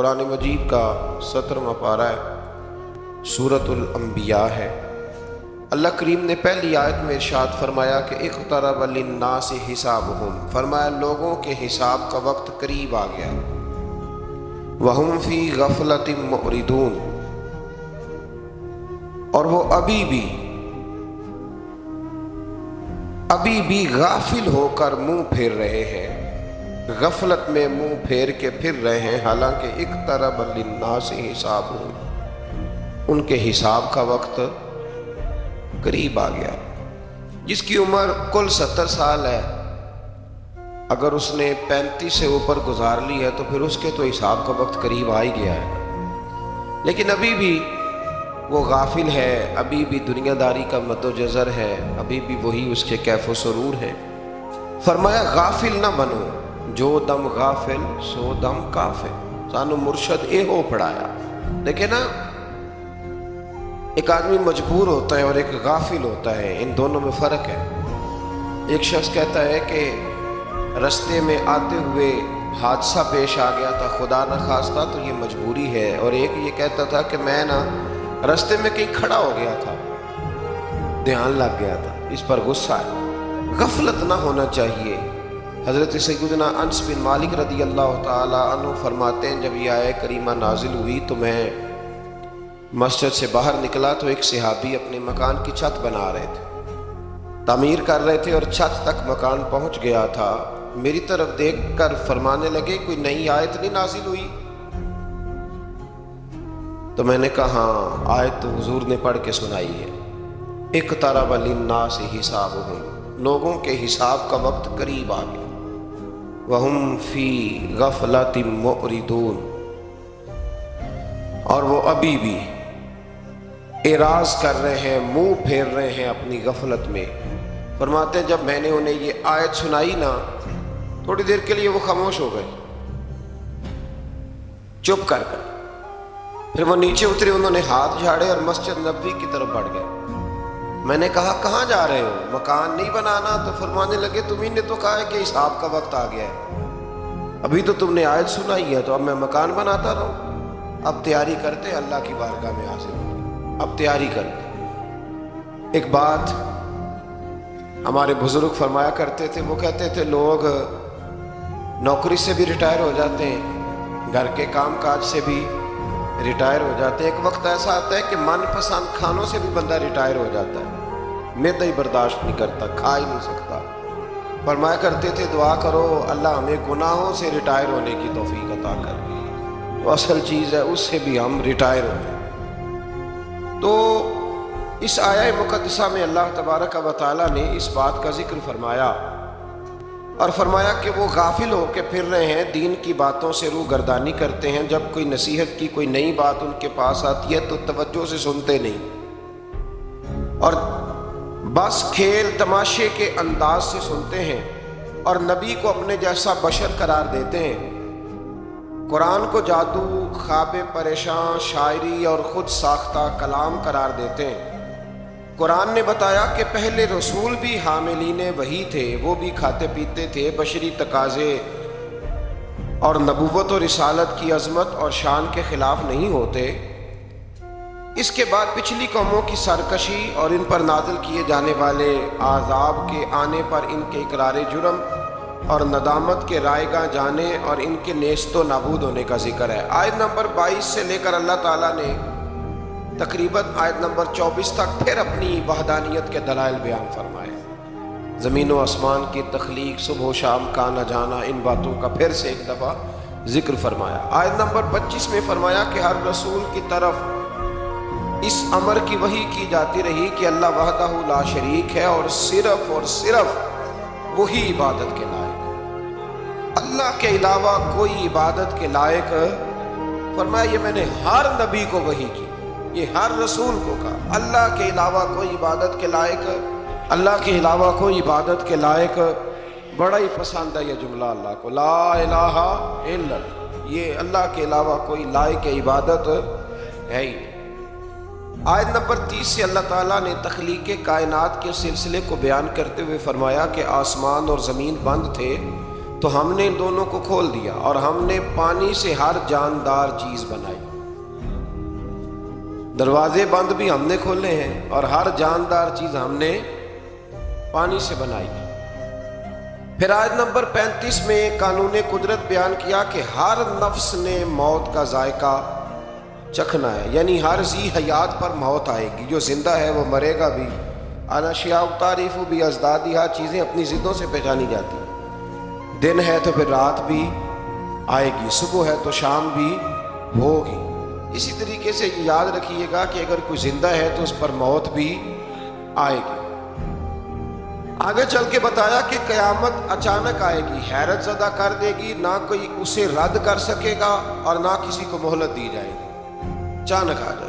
قرآن مجید کا 17واں پارہ ہے، سورۃ الانبیاء ہے۔ اللہ کریم نے پہلی آیت میں ارشاد فرمایا کہ اقترب للناس حسابہم، فرمایا لوگوں کے حساب کا وقت قریب آ گیا، وہم فی غفلۃ معرضون، اور وہ ابھی بھی غافل ہو کر منہ پھیر رہے ہیں، غفلت میں منہ پھیر کے پھر رہے ہیں، حالانکہ اقترب للناس حسابہم، ان کے حساب کا وقت قریب آ گیا۔ جس کی عمر کل 70 سال ہے، اگر اس نے 35 سے اوپر گزار لی ہے تو پھر اس کے تو حساب کا وقت قریب آ ہی گیا ہے، لیکن ابھی بھی وہ غافل ہے، ابھی بھی دنیا داری کا مد و جزر ہے، ابھی بھی وہی اس کے کیف و سرور ہے۔ فرمایا غافل نہ بنو، جو دم غافل سو دم کافر، سانو مرشد اے ہو پڑھایا۔ دیکھیں نا، ایک آدمی مجبور ہوتا ہے اور ایک غافل ہوتا ہے، ان دونوں میں فرق ہے۔ ایک شخص کہتا ہے کہ رستے میں آتے ہوئے حادثہ پیش آ گیا تھا، خدا نہ خواستہ تو یہ مجبوری ہے، اور ایک یہ کہتا تھا کہ میں نا رستے میں کہیں کھڑا ہو گیا تھا، دھیان لگ گیا تھا، اس پر غصہ ہے۔ غفلت نہ ہونا چاہیے۔ حضرت سیدنا انس بن مالک رضی اللہ تعالی عنہ فرماتے ہیں، جب یہ آیہ کریمہ نازل ہوئی تو میں مسجد سے باہر نکلا تو ایک صحابی اپنے مکان کی چھت بنا رہے تھے، تعمیر کر رہے تھے، اور چھت تک مکان پہنچ گیا تھا۔ میری طرف دیکھ کر فرمانے لگے کوئی نئی آیت نہیں نازل ہوئی؟ تو میں نے کہا ہاں، آیت تو حضور نے پڑھ کے سنائی ہے، اقترب للناس حسابہم، لوگوں کے حساب کا وقت قریب آ گیا، وہم فی غفلۃ معرضون، اور وہ ابھی بھی اعراض کر رہے ہیں، منہ پھیر رہے ہیں اپنی غفلت میں۔ فرماتے ہیں جب میں نے انہیں یہ آیت سنائی نا، تھوڑی دیر کے لیے وہ خاموش ہو گئے، چپ کر گئے۔ پھر وہ نیچے اترے، انہوں نے ہاتھ جھاڑے اور مسجد نبوی کی طرف بڑھ گئے۔ میں نے کہا کہاں جا رہے ہو؟ مکان نہیں بنانا؟ تو فرمانے لگے تمہیں نے تو کہا ہے کہ حساب کا وقت آ گیا ہے، ابھی تو تم نے آیت سنائی ہے، تو اب میں مکان بناتا رہوں؟ اب تیاری کرتے اللہ کی بارگاہ میں حاضر ہوں، اب تیاری کرتے۔ ایک بات ہمارے بزرگ فرمایا کرتے تھے، وہ کہتے تھے لوگ نوکری سے بھی ریٹائر ہو جاتے ہیں، گھر کے کام کاج سے بھی ریٹائر ہو جاتے ہیں، ایک وقت ایسا آتا ہے کہ من پسند کھانوں سے بھی بندہ ریٹائر ہو جاتا ہے، معدہ ہی برداشت نہیں کرتا، کھا ہی نہیں سکتا۔ فرمایا کرتے تھے دعا کرو اللہ ہمیں گناہوں سے ریٹائر ہونے کی توفیق عطا کر دی، وہ اصل چیز ہے، اس سے بھی ہم ریٹائر ہو جائیں۔ تو اس آیہ مقدسہ میں اللہ تبارک و تعالیٰ نے اس بات کا ذکر فرمایا، اور فرمایا کہ وہ غافل ہو کے پھر رہے ہیں، دین کی باتوں سے روح گردانی کرتے ہیں، جب کوئی نصیحت کی کوئی نئی بات ان کے پاس آتی ہے تو توجہ سے سنتے نہیں، اور بس کھیل تماشے کے انداز سے سنتے ہیں، اور نبی کو اپنے جیسا بشر قرار دیتے ہیں، قرآن کو جادو، خواب پریشان، شاعری اور خود ساختہ کلام قرار دیتے ہیں۔ قرآن نے بتایا کہ پہلے رسول بھی حاملین وحی تھے، وہ بھی کھاتے پیتے تھے، بشری تقاضے اور نبوت و رسالت کی عظمت اور شان کے خلاف نہیں ہوتے۔ اس کے بعد پچھلی قوموں کی سرکشی اور ان پر نازل کیے جانے والے عذاب کے آنے پر ان کے اقرار جرم اور ندامت کے رائگاں جانے اور ان کے نیست و نابود ہونے کا ذکر ہے۔ آیت نمبر 22 سے لے کر اللہ تعالیٰ نے تقریباً آیت نمبر 24 تک پھر اپنی وحدانیت کے دلائل بیان فرمائے، زمین و آسمان کی تخلیق، صبح و شام کا آنا جانا، ان باتوں کا پھر سے ایک دفعہ ذکر فرمایا۔ آیت نمبر 25 میں فرمایا کہ ہر رسول کی طرف اس امر کی وحی کی جاتی رہی کہ اللہ وحدہ لا شریک ہے، اور صرف وہی عبادت کے لائق، اللہ کے علاوہ کوئی عبادت کے لائق۔ فرمایا یہ میں نے ہر نبی کو وحی کی، یہ ہر رسول کو کہا، اللہ کے علاوہ کوئی عبادت کے لائق، اللہ کے علاوہ کوئی عبادت کے لائق۔ بڑا ہی پسند ہے یہ جملہ اللہ کو، لا الہ الا اللہ، یہ اللہ کے علاوہ کوئی لائق عبادت ہے ہی نہیں۔ آیت نمبر 30 سے اللہ تعالیٰ نے تخلیق کائنات کے سلسلے کو بیان کرتے ہوئے فرمایا کہ آسمان اور زمین بند تھے، تو ہم نے ان دونوں کو کھول دیا اور ہم نے پانی سے ہر جاندار چیز بنائی. دروازے بند بھی ہم نے کھولے ہیں اور ہر جاندار چیز ہم نے پانی سے بنائی. پھر آیت نمبر 35 میں قانون قدرت بیان کیا کہ ہر نفس نے موت کا ذائقہ چکھنا ہے، یعنی ہر ذی حیات پر موت آئے گی. جو زندہ ہے وہ مرے گا بھی. الاشیاء تعریف بھی ازدادیہ، چیزیں اپنی ضدوں سے پہچانی جاتی ہیں. دن ہے تو پھر رات بھی آئے گی، صبح ہے تو شام بھی ہوگی. اسی طریقے سے یاد رکھیے گا کہ اگر کوئی زندہ ہے تو اس پر موت بھی آئے گی. آگے چل کے بتایا کہ قیامت اچانک آئے گی، حیرت زدہ کر دے گی، نہ کوئی اسے رد کر سکے گا اور نہ کسی کو مہلت دی جائے گی، اچانک آ جائے.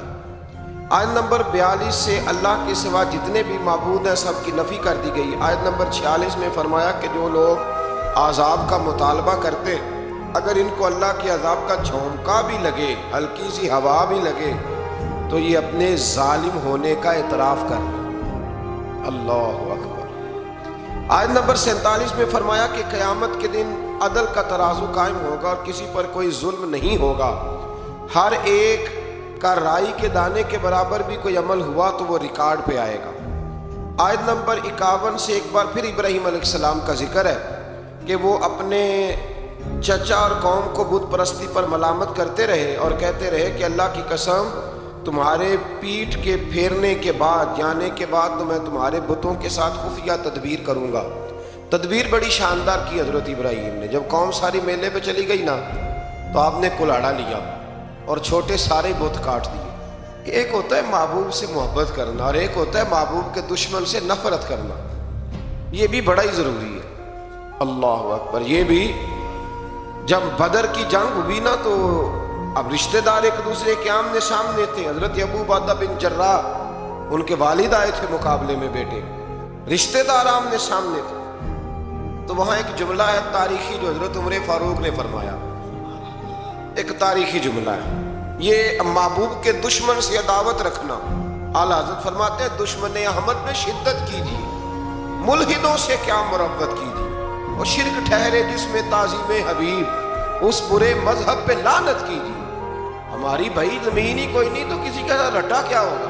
آیت نمبر 42 سے اللہ کے سوا جتنے بھی معبود ہیں سب کی نفی کر دی گئی. آیت نمبر 46 میں فرمایا کہ جو لوگ عذاب کا مطالبہ کرتے، اگر ان کو اللہ کے عذاب کا جھونکا بھی لگے، ہلکی سی ہوا بھی لگے، تو یہ اپنے ظالم ہونے کا اعتراف کر لیں. اللہ اکبر. آیت نمبر 47 میں فرمایا کہ قیامت کے دن عدل کا ترازو قائم ہوگا اور کسی پر کوئی ظلم نہیں ہوگا. ہر ایک کا رائی کے دانے کے برابر بھی کوئی عمل ہوا تو وہ ریکارڈ پہ آئے گا. آیت نمبر 51 سے ایک بار پھر ابراہیم علیہ السلام کا ذکر ہے کہ وہ اپنے چچا اور قوم کو بت پرستی پر ملامت کرتے رہے اور کہتے رہے کہ اللہ کی قسم تمہارے پیٹھ کے پھیرنے کے بعد، جانے کے بعد تو میں تمہارے بتوں کے ساتھ خفیہ تدبیر کروں گا. تدبیر بڑی شاندار کی حضرت ابراہیم نے. جب قوم ساری میلے پہ چلی گئی نا تو آپ نے کلاڑا لیا اور چھوٹے سارے بت کاٹ دیے. ایک ہوتا ہے محبوب سے محبت کرنا اور ایک ہوتا ہے محبوب کے دشمن سے نفرت کرنا. یہ بھی بڑا ہی ضروری ہے. اللہ اکبر. یہ بھی جب بدر کی جنگ ہوئی نا تو اب رشتہ دار ایک دوسرے کے آمنے سامنے تھے. حضرت ابو عبیدہ بن جراح ان کے والد آئے تھے مقابلے میں بیٹے، رشتہ دار آمنے سامنے تھے. تو وہاں ایک جملہ ہے تاریخی جو حضرت عمر فاروق نے فرمایا، ایک تاریخی جملہ ہے. یہ محبوب کے دشمن سے عداوت رکھنا. اعلیٰ حضرت فرماتے ہیں دشمن احمد میں شدت کیجیے، ملحدوں سے کیا مربت کیجیے، اور شرک ٹھہرے جس میں تعظیم حبیب، اس برے مذہب پہ لعنت کیجیے. ہماری بھائی زمین ہی کوئی نہیں تو کسی کا رٹا کیا ہوگا،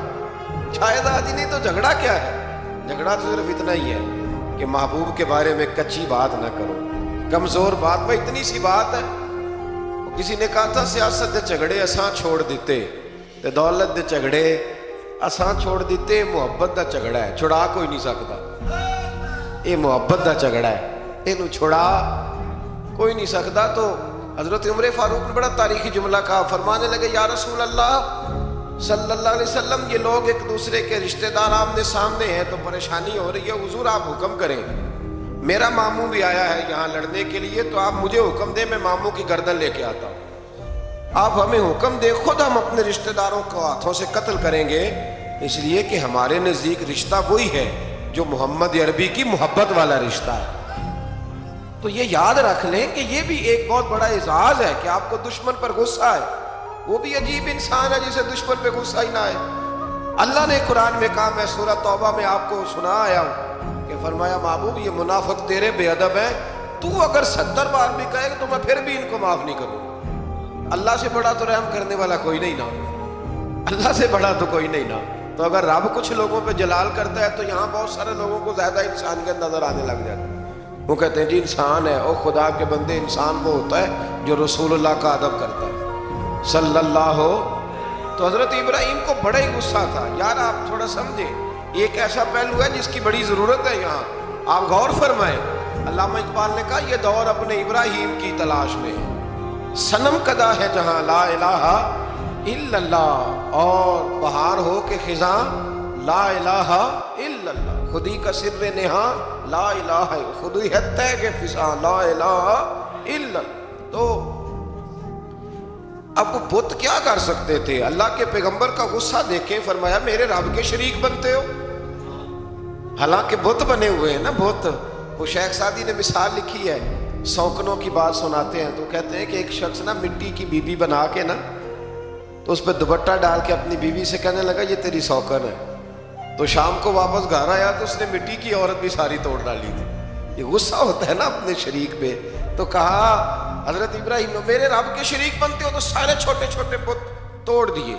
شاید آدھی نہیں تو جھگڑا کیا ہے. جھگڑا تو صرف اتنا ہی ہے کہ محبوب کے بارے میں کچی بات نہ کرو، کمزور بات میں اتنی سی بات ہے. کسی نے کہا تھا سیاست دے جھگڑے اساں چھوڑ دیتے تے دولت دے جھگڑے اساں چھوڑ دیتے. محبت دا جھگڑا ہے، چھڑا کوئی نہیں سکتا. یہ محبت دا جھگڑا ہے، یہ چھڑا کوئی نہیں سکتا. تو حضرت عمر فاروق نے بڑا تاریخی جملہ کہا، فرمانے لگے یا رسول اللہ صلی اللہ علیہ وسلم یہ لوگ ایک دوسرے کے رشتہ دار آمنے سامنے ہیں تو پریشانی ہو رہی ہے، حضور آپ حکم کریں. میرا ماموں بھی آیا ہے یہاں لڑنے کے لیے، تو آپ مجھے حکم دیں، میں ماموں کی گردن لے کے آتا ہوں. آپ ہمیں حکم دیں، خود ہم اپنے رشتہ داروں کو ہاتھوں سے قتل کریں گے، اس لیے کہ ہمارے نزدیک رشتہ وہی ہے جو محمد عربی کی محبت والا رشتہ ہے. تو یہ یاد رکھ لیں کہ یہ بھی ایک بہت بڑا اعزاز ہے کہ آپ کو دشمن پر غصہ ہے. وہ بھی عجیب انسان ہے جسے دشمن پہ غصہ ہی نہ آئے. اللہ نے قرآن میں کہا، میں سورہ توبہ میں آپ کو سنا آیا ہوں کہ فرمایا محبوب یہ منافق تیرے بے ادب ہیں، تو اگر 70 بار بھی کہے تو میں پھر بھی ان کو معاف نہیں کروں. اللہ سے بڑا تو رحم کرنے والا کوئی نہیں نا، اللہ سے بڑا تو کوئی نہیں نا. تو اگر رب کچھ لوگوں پہ جلال کرتا ہے تو یہاں بہت سارے لوگوں کو زیادہ انسانیت نظر آنے لگ جاتی ہے. وہ کہتے ہیں جی انسان ہے، او خدا کے بندے انسان وہ ہوتا ہے جو رسول اللہ کا ادب کرتا ہے صلی اللہ ہو. تو حضرت ابراہیم کو بڑا ہی غصہ تھا. یار آپ تھوڑا سمجھیں، یہ ایک ایسا پہلو ہے جس کی بڑی ضرورت ہے یہاں، آپ غور فرمائیں. علامہ اقبال نے کہا یہ دور اپنے ابراہیم کی تلاش میں ہے، صنم کدا ہے جہاں لا الہ الا اللہ، اور بہار ہو کے خزاں لا الہ الا اللہ، خودی کا سر نہاں لا الہ، خودی ہے تے کے فضاں لا الہ الا اللہ. تو اب وہ بت کیا کر سکتے تھے؟ اللہ کے پیغمبر کا غصہ دیکھیں، فرمایا میرے رب کے شریک بنتے ہو. حالانکہ بت بنے ہوئے ہیں نا بت. وہ شیخ سعدی نے مثال لکھی ہے، سوکنوں کی بات سناتے ہیں تو کہتے ہیں کہ ایک شخص نا مٹی کی بیوی بنا کے نا تو اس پہ دوپٹہ ڈال کے اپنی بیوی سے کہنے لگا یہ تیری سوکن ہے. تو شام کو واپس گھر آیا تو اس نے مٹی کی عورت بھی ساری توڑ ڈالی تھی. یہ غصہ ہوتا ہے نا اپنے شریک پہ. تو کہا حضرت ابراہیم میرے رب کے شریک بنتے ہو تو سارے چھوٹے چھوٹے بت توڑ دیے,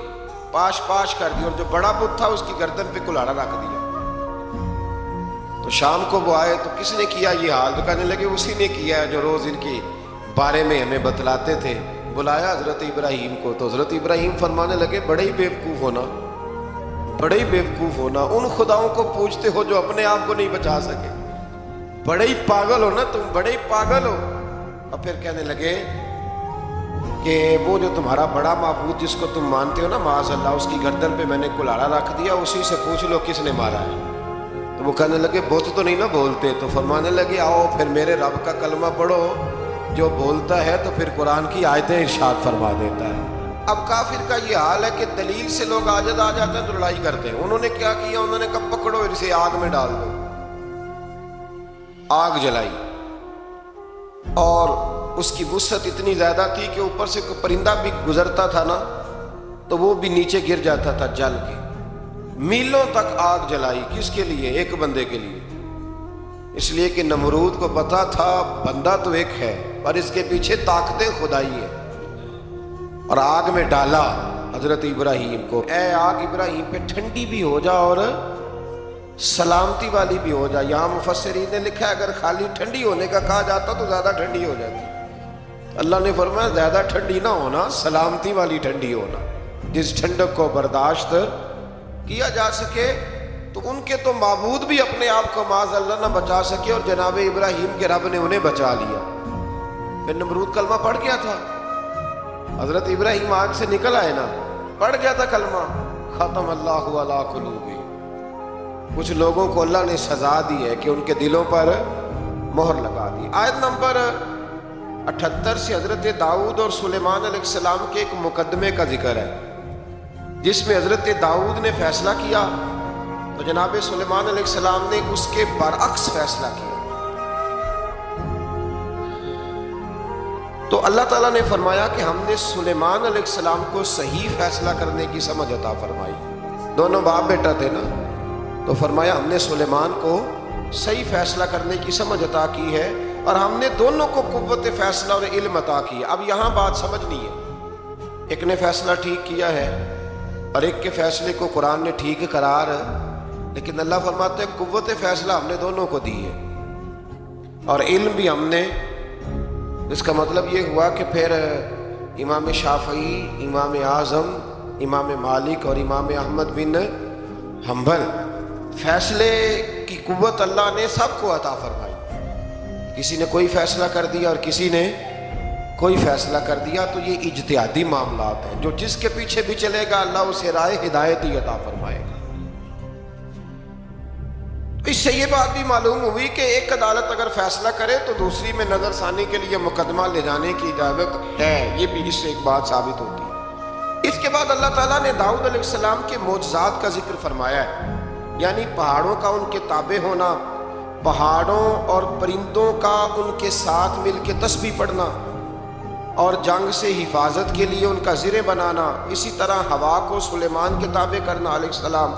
پاش پاش کر دیے, اور جو بڑا بت تھا اس کی گردن پہ کلہاڑا رکھ دیا. تو شام کو وہ آئے تو کس نے کیا یہ حال؟ تو کہنے لگے اسی نے کیا ہے جو روز ان کے بارے میں ہمیں بتلاتے تھے. بلایا حضرت ابراہیم کو, تو حضرت ابراہیم فرمانے لگے بڑے ہی بیوقوف ہونا, بڑے ہی بیوقوف ہونا, ان خداؤں کو پوجتے ہو جو اپنے آپ کو نہیں بچا سکے, بڑے ہی پاگل ہو نا تم, بڑے ہی پاگل ہو. اور پھر کہنے لگے کہ وہ جو تمہارا بڑا معبود جس کو تم مانتے ہو نا معاذ اللہ, اس کی گردن پہ میں نے کلہاڑا رکھ دیا, اسی سے پوچھ لو کس نے مارا ہے. تو وہ کہنے لگے بت تو نہیں نا بولتے. تو فرمانے لگے آؤ پھر میرے رب کا کلمہ پڑھو, جو بولتا ہے تو پھر قرآن کی آیتیں ارشاد فرما دیتا ہے. اب کافر کا یہ حال ہے کہ دلیل سے لوگ آ جاتے ہیں تو لڑائی کرتے ہیں. انہوں نے کیا کیا؟ انہوں نے کہا پکڑو اسے آگ میں ڈال دو. آگ جلائی, اور اس کی وسعت اتنی زیادہ تھی کہ اوپر سے کوئی پرندہ بھی گزرتا تھا نا تو وہ بھی نیچے گر جاتا تھا جل کے. میلوں تک آگ جلائی. کس کے لیے؟ ایک بندے کے لیے. اس لیے کہ نمرود کو پتا تھا بندہ تو ایک ہے پر اس کے پیچھے طاقتیں خدائی ہیں. اور آگ میں ڈالا حضرت ابراہیم کو. اے آگ ابراہیم پہ ٹھنڈی بھی ہو جا اور سلامتی والی بھی ہو جا. یہاں مفسرین نے لکھا ہے اگر خالی ٹھنڈی ہونے کا کہا جاتا تو زیادہ ٹھنڈی ہو جاتی. اللہ نے فرمایا زیادہ ٹھنڈی نہ ہونا, سلامتی والی ٹھنڈی ہونا, جس ٹھنڈک کو برداشت کیا جا سکے. تو ان کے تو معبود بھی اپنے آپ کو معاذ اللہ نہ بچا سکے, اور جناب ابراہیم کے رب نے انہیں بچا لیا. پھر نمرود کلمہ پڑھ گیا تھا, حضرت ابراہیم آگ سے نکل آئے نا, پڑھ گیا تھا کلمہ, ختم اللہ علی قلوبہم. کچھ لوگوں کو اللہ نے سزا دی ہے کہ ان کے دلوں پر مہر لگا دی. آیت نمبر 78 سے حضرت داؤد اور سلیمان علیہ السلام کے ایک مقدمے کا ذکر ہے, جس میں حضرت داؤد نے فیصلہ کیا تو جناب سلیمان علیہ السلام نے اس کے برعکس فیصلہ کیا. تو اللہ تعالیٰ نے فرمایا کہ ہم نے سلیمان علیہ السلام کو صحیح فیصلہ کرنے کی سمجھ عطا فرمائی. دونوں باپ بیٹا تھے نا, تو فرمایا ہم نے سلیمان کو صحیح فیصلہ کرنے کی سمجھ عطا کی ہے, اور ہم نے دونوں کو قوت فیصلہ اور علم عطا کی ہے. اب یہاں بات سمجھنی ہے, ایک نے فیصلہ ٹھیک کیا ہے اور ایک کے فیصلے کو قرآن نے ٹھیک قرار, لیکن اللہ فرماتے ہیں قوت فیصلہ ہم نے دونوں کو دی ہے, اور علم بھی ہم نے. اس کا مطلب یہ ہوا کہ پھر امام شافعی, امام اعظم, امام مالک اور امام احمد بن حنبل, فیصلے کی قوت اللہ نے سب کو عطا فرمائی. کسی نے کوئی فیصلہ کر دیا اور کسی نے کوئی فیصلہ کر دیا, تو یہ اجتہادی معاملات ہیں. جو جس کے پیچھے بھی چلے گا اللہ اسے رائے ہدایت ہی عطا فرمائے گا. اس سے یہ بات بھی معلوم ہوئی کہ ایک عدالت اگر فیصلہ کرے تو دوسری میں نظر ثانی کے لیے مقدمہ لے جانے کی اجازت ہے. یہ بھی اس سے ایک بات ثابت ہوتی ہے. اس کے بعد اللہ تعالیٰ نے داؤد علیہ السلام کے معجزات کا ذکر فرمایا ہے, یعنی پہاڑوں کا ان کے تابع ہونا, پہاڑوں اور پرندوں کا ان کے ساتھ مل کے تسبیح پڑھنا, اور جنگ سے حفاظت کے لیے ان کا زرہ بنانا. اسی طرح ہوا کو سلیمان کے تابع کرنا علیہ السلام,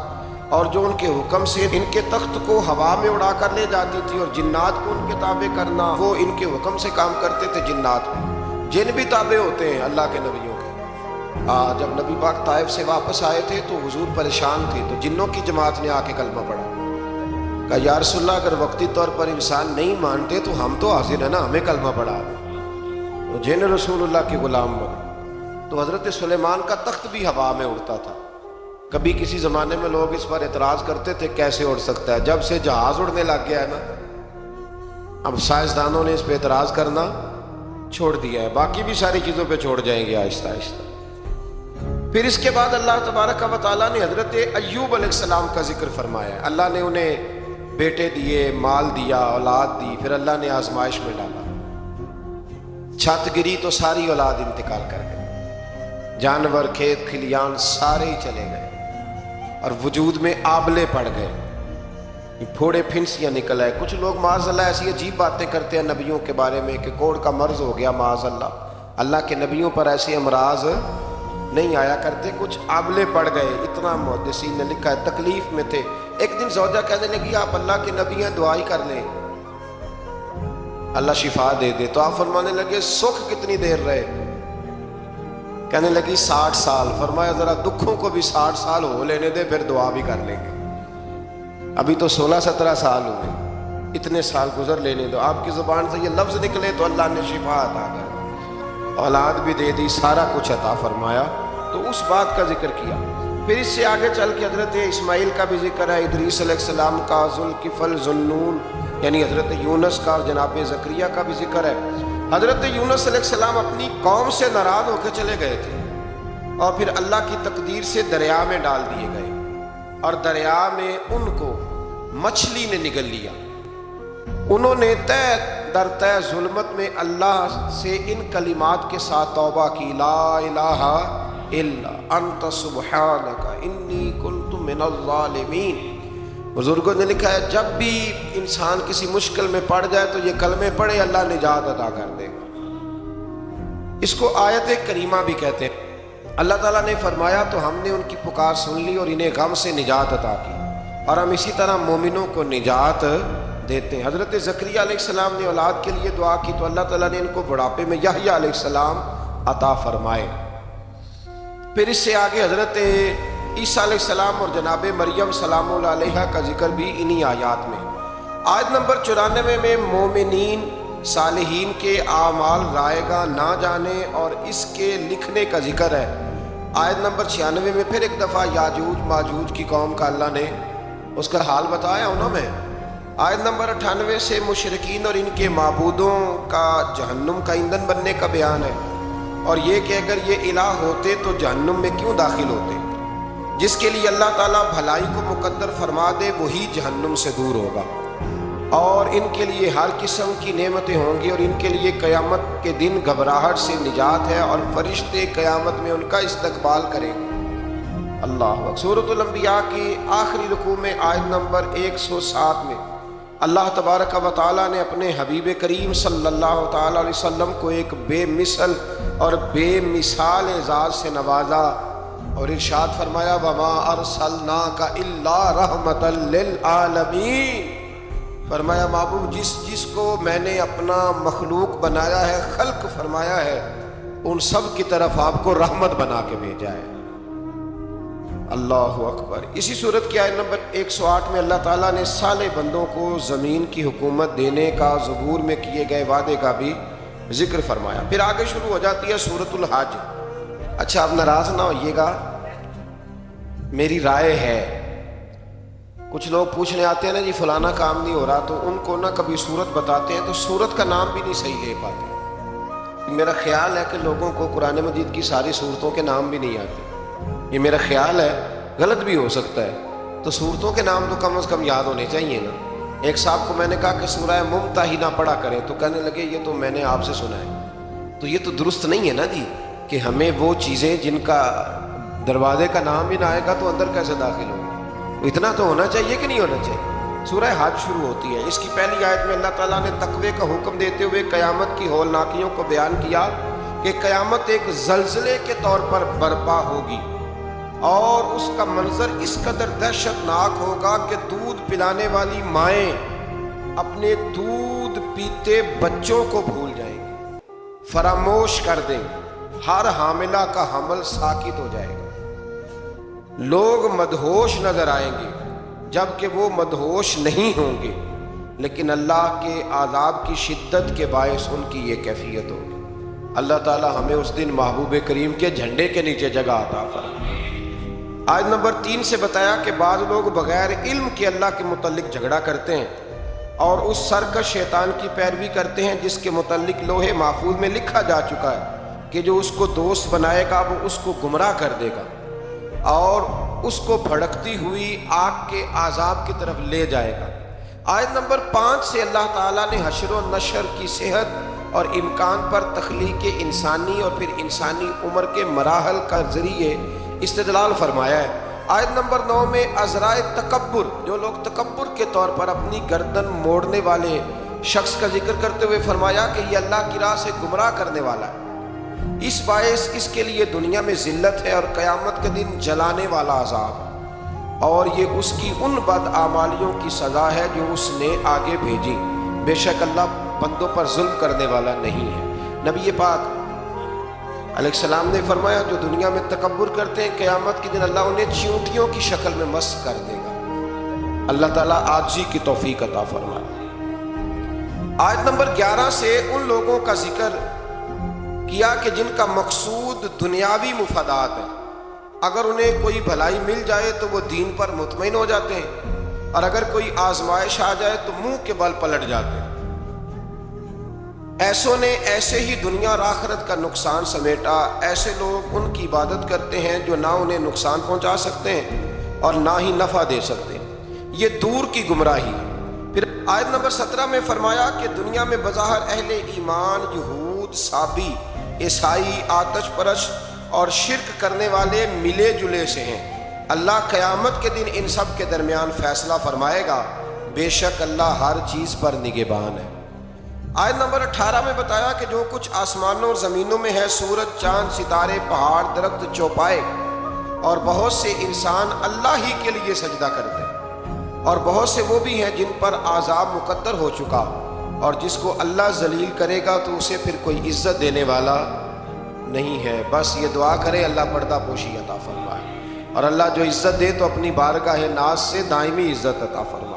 اور جو ان کے حکم سے ان کے تخت کو ہوا میں اڑا کر لے جاتی تھی, اور جنات کو ان کے تابع کرنا, وہ ان کے حکم سے کام کرتے تھے. جنات میں جن بھی تابع ہوتے ہیں اللہ کے نبیوں کے. جب نبی پاک طائف سے واپس آئے تھے تو حضور پریشان تھے, تو جنوں کی جماعت نے آ کے کلمہ پڑھا. کہا یا رسول اللہ اگر وقتی طور پر انسان نہیں مانتے تو ہم تو حاضر ہیں نا, ہمیں کلمہ پڑھا. تو جن رسول اللہ کے غلام بنے. تو حضرت سلیمان کا تخت بھی ہوا میں اڑتا تھا. کبھی کسی زمانے میں لوگ اس پر اعتراض کرتے تھے کیسے اڑ سکتا ہے, جب سے جہاز اڑنے لگ گیا ہے نا, اب سائنسدانوں نے اس پہ اعتراض کرنا چھوڑ دیا ہے. باقی بھی ساری چیزوں پہ چھوڑ جائیں گے آہستہ آہستہ. پھر اس کے بعد اللہ تبارک و تعالیٰ نے حضرت ایوب علیہ السلام کا ذکر فرمایا ہے. اللہ نے انہیں بیٹے دیے, مال دیا, اولاد دی, پھر اللہ نے آزمائش میں ڈالا. چھت گری تو ساری اولاد انتقال کر گئی, جانور, کھیت کھلیان سارے ہی چلے گئے, اور وجود میں آبلے پڑ گئے, پھوڑے پھنسیاں نکل آئے. کچھ لوگ معاذ اللہ ایسی عجیب باتیں کرتے ہیں نبیوں کے بارے میں کہ کوڑ کا مرض ہو گیا معاذ اللہ. اللہ کے نبیوں پر ایسے امراض نہیں آیا کرتے. کچھ آبلے پڑ گئے, اتنا محدثین نے لکھا ہے تکلیف میں تھے. ایک دن زوجہ کہنے لگی آپ اللہ کے نبی ہیں, دعا ہی کر لیں. اللہ شفا دے دے۔ تو آپ فرمانے لگے سکھ کتنی دیر رہے؟ کہنے لگی 60 سال۔ فرمایا ذرا دکھوں کو بھی 60 سال ہو لینے دے، پھر دعا بھی کر لیں گے۔ ابھی تو 16-17 سال ہوئے، اتنے سال گزر لینے دو۔ آپ کی زبان سے یہ لفظ نکلے تو اللہ نے شفا عطا کر دی، اولاد بھی دے دی، سارا کچھ عطا فرمایا۔ تو اس بات کا ذکر کیا۔ پھر اس سے آگے چل کے حضرت اسماعیل کا بھی ذکر ہے، ادریس علیہ السلام کا، ذوالکفل، ذوالنون یعنی حضرت یونس کا، اور جناب زکریا کا بھی ذکر ہے۔ حضرت یونس علیہ السلام اپنی قوم سے ناراض ہو کے چلے گئے تھے، اور پھر اللہ کی تقدیر سے دریا میں ڈال دیے گئے، اور دریا میں ان کو مچھلی نے نگل لیا۔ انہوں نے تہ در تہ ظلمت میں اللہ سے ان کلمات کے ساتھ توبہ کی، لا الہ الا انت سبحانک انی کنت من الظالمین۔ بزرگوں نے لکھا ہے جب بھی انسان کسی مشکل میں پڑ جائے تو یہ کلمے پڑھے، اللہ نجات عطا کر دے گا۔ اس کو آیت کریمہ بھی کہتے ہیں۔ اللہ تعالیٰ نے فرمایا تو ہم نے ان کی پکار سن لی اور انہیں غم سے نجات عطا کی، اور ہم اسی طرح مومنوں کو نجات دیتے ہیں۔ حضرت زکریا علیہ السلام نے اولاد کے لیے دعا کی تو اللہ تعالیٰ نے ان کو بڑھاپے میں یحییٰ علیہ السلام عطا فرمائے۔ پھر اس سے آگے حضرت عیسیٰ علیہ السلام اور جناب مریم سلام اللہ علیہا کا ذکر بھی انہی آیات میں۔ آیت نمبر 94 میں مومنین صالحین کے اعمال رائے گا نہ جانے اور اس کے لکھنے کا ذکر ہے۔ آیت نمبر 96 میں پھر ایک دفعہ یاجوج ماجوج کی قوم کا اللہ نے اس کا حال بتایا انہوں میں۔ آیت نمبر 98 سے مشرکین اور ان کے معبودوں کا جہنم کا ایندھن بننے کا بیان ہے، اور یہ کہ اگر یہ الہ ہوتے تو جہنم میں کیوں داخل ہوتے۔ جس کے لیے اللہ تعالیٰ بھلائی کو مقدر فرما دے وہی جہنم سے دور ہوگا، اور ان کے لیے ہر قسم کی نعمتیں ہوں گی، اور ان کے لیے قیامت کے دن گھبراہٹ سے نجات ہے، اور فرشتے قیامت میں ان کا استقبال کریں گے۔ اللہ سورۃ الانبیاء کی آخری رکوع میں آیت نمبر 107 میں اللہ تبارک و تعالیٰ نے اپنے حبیب کریم صلی اللہ تعالیٰ علیہ وسلم کو ایک بے مثل اور بے مثال اعزاز سے نوازا، اور ارشاد فرمایا وما ارسلناک الا رحمۃ للعالمین۔ فرمایا محبوب جس کو میں نے اپنا مخلوق بنایا ہے، خلق فرمایا ہے، ان سب کی طرف آپ کو رحمت بنا کے بھیجا ہے۔ اللہ اکبر۔ اسی صورت کی آیت نمبر 108 میں اللہ تعالیٰ نے صالح بندوں کو زمین کی حکومت دینے کا، زبور میں کیے گئے وعدے کا بھی ذکر فرمایا۔ پھر آگے شروع ہو جاتی ہے سورۃ الحج۔ اچھا اب ناراض نہ ہوئیے گا، میری رائے ہے، کچھ لوگ پوچھنے آتے ہیں نا جی فلانا کام نہیں ہو رہا، تو ان کو نہ کبھی سورت بتاتے ہیں تو سورت کا نام بھی نہیں صحیح لے پاتے۔ میرا خیال ہے کہ لوگوں کو قرآن مجید کی ساری سورتوں کے نام بھی نہیں آتے، یہ میرا خیال ہے، غلط بھی ہو سکتا ہے۔ تو سورتوں کے نام تو کم از کم یاد ہونے چاہیے نا۔ ایک صاحب کو میں نے کہا کہ سورہ ممتحنہ پڑھا کریں، تو کہنے لگے یہ تو میں نے آپ سے سنا ہے۔ تو یہ تو درست نہیں ہے نا جی، کہ ہمیں وہ چیزیں جن کا دروازے کا نام ہی نہ آئے گا تو اندر کیسے داخل ہوگی؟ اتنا تو ہونا چاہیے کہ نہیں ہونا چاہیے۔ سورہ حج شروع ہوتی ہے، اس کی پہلی آیت میں اللہ تعالیٰ نے تقوی کا حکم دیتے ہوئے قیامت کی ہولناکیوں کو بیان کیا کہ قیامت ایک زلزلے کے طور پر برپا ہوگی، اور اس کا منظر اس قدر دہشت ناک ہوگا کہ دودھ پلانے والی مائیں اپنے دودھ پیتے بچوں کو بھول جائیں گی، فراموش کر دیں گی، ہر حاملہ کا حمل ساکت ہو جائے گا، لوگ مدہوش نظر آئیں گے جبکہ وہ مدہوش نہیں ہوں گے، لیکن اللہ کے عذاب کی شدت کے باعث ان کی یہ کیفیت ہوگی۔ اللہ تعالی ہمیں اس دن محبوب کریم کے جھنڈے کے نیچے جگہ عطا فرمائے۔ آیت نمبر 3 سے بتایا کہ بعض لوگ بغیر علم کے اللہ کے متعلق جھگڑا کرتے ہیں اور اس سرکش شیطان کی پیروی کرتے ہیں جس کے متعلق لوح محفوظ میں لکھا جا چکا ہے کہ جو اس کو دوست بنائے گا وہ اس کو گمراہ کر دے گا اور اس کو بھڑکتی ہوئی آگ کے عذاب کی طرف لے جائے گا۔ آیت نمبر 5 سے اللہ تعالیٰ نے حشر و نشر کی صحت اور امکان پر تخلیق انسانی اور پھر انسانی عمر کے مراحل کا ذریعے استدلال فرمایا ہے۔ آیت نمبر 9 میں عذرائے تکبر، جو لوگ تکبر کے طور پر اپنی گردن موڑنے والے شخص کا ذکر کرتے ہوئے فرمایا کہ یہ اللہ کی راہ سے گمراہ کرنے والا ہے، اس باعث اس کے لیے دنیا میں ذلت ہے اور قیامت کے دن جلانے والا عذاب ہے، اور یہ اس کی ان بد اعمالیوں کی سزا ہے جو اس نے آگے بھیجی، بے شک اللہ بندوں پر ظلم کرنے والا نہیں ہے۔ نبی پاک علیہ السلام نے فرمایا جو دنیا میں تکبر کرتے ہیں قیامت کے دن اللہ انہیں چیونٹیوں کی شکل میں مسخ کر دے گا۔ اللہ تعالیٰ عاجزی کی توفیق عطا فرمائے۔ آیت نمبر 11 سے ان لوگوں کا ذکر کیا کہ جن کا مقصود دنیاوی مفادات ہے، اگر انہیں کوئی بھلائی مل جائے تو وہ دین پر مطمئن ہو جاتے ہیں، اور اگر کوئی آزمائش آ جائے تو منہ کے بل پلٹ جاتے ہیں۔ ایسوں نے ایسے ہی دنیا اور آخرت کا نقصان سمیٹا۔ ایسے لوگ ان کی عبادت کرتے ہیں جو نہ انہیں نقصان پہنچا سکتے ہیں اور نہ ہی نفع دے سکتے ہیں، یہ دور کی گمراہی ہے۔ پھر آیت نمبر 17 میں فرمایا کہ دنیا میں بظاہر اہل ایمان، یہود، صابی، عیسائی، آتش پرست اور شرک کرنے والے ملے جلے سے ہیں۔ اللہ قیامت کے دن ان سب کے درمیان فیصلہ فرمائے گا، بے شک اللہ ہر چیز پر نگہبان ہے۔ آیت نمبر 18 میں بتایا کہ جو کچھ آسمانوں اور زمینوں میں ہے، سورج، چاند، ستارے، پہاڑ، درخت، چوپائے اور بہت سے انسان اللہ ہی کے لیے سجدہ کرتے ہیں، اور بہت سے وہ بھی ہیں جن پر عذاب مقدر ہو چکا، اور جس کو اللہ ذلیل کرے گا تو اسے پھر کوئی عزت دینے والا نہیں ہے۔ بس یہ دعا کرے اللہ پردہ پوشی عطا فرمائے، اور اللہ جو عزت دے تو اپنی بارگاہ ناز سے دائمی عزت عطا فرمائے۔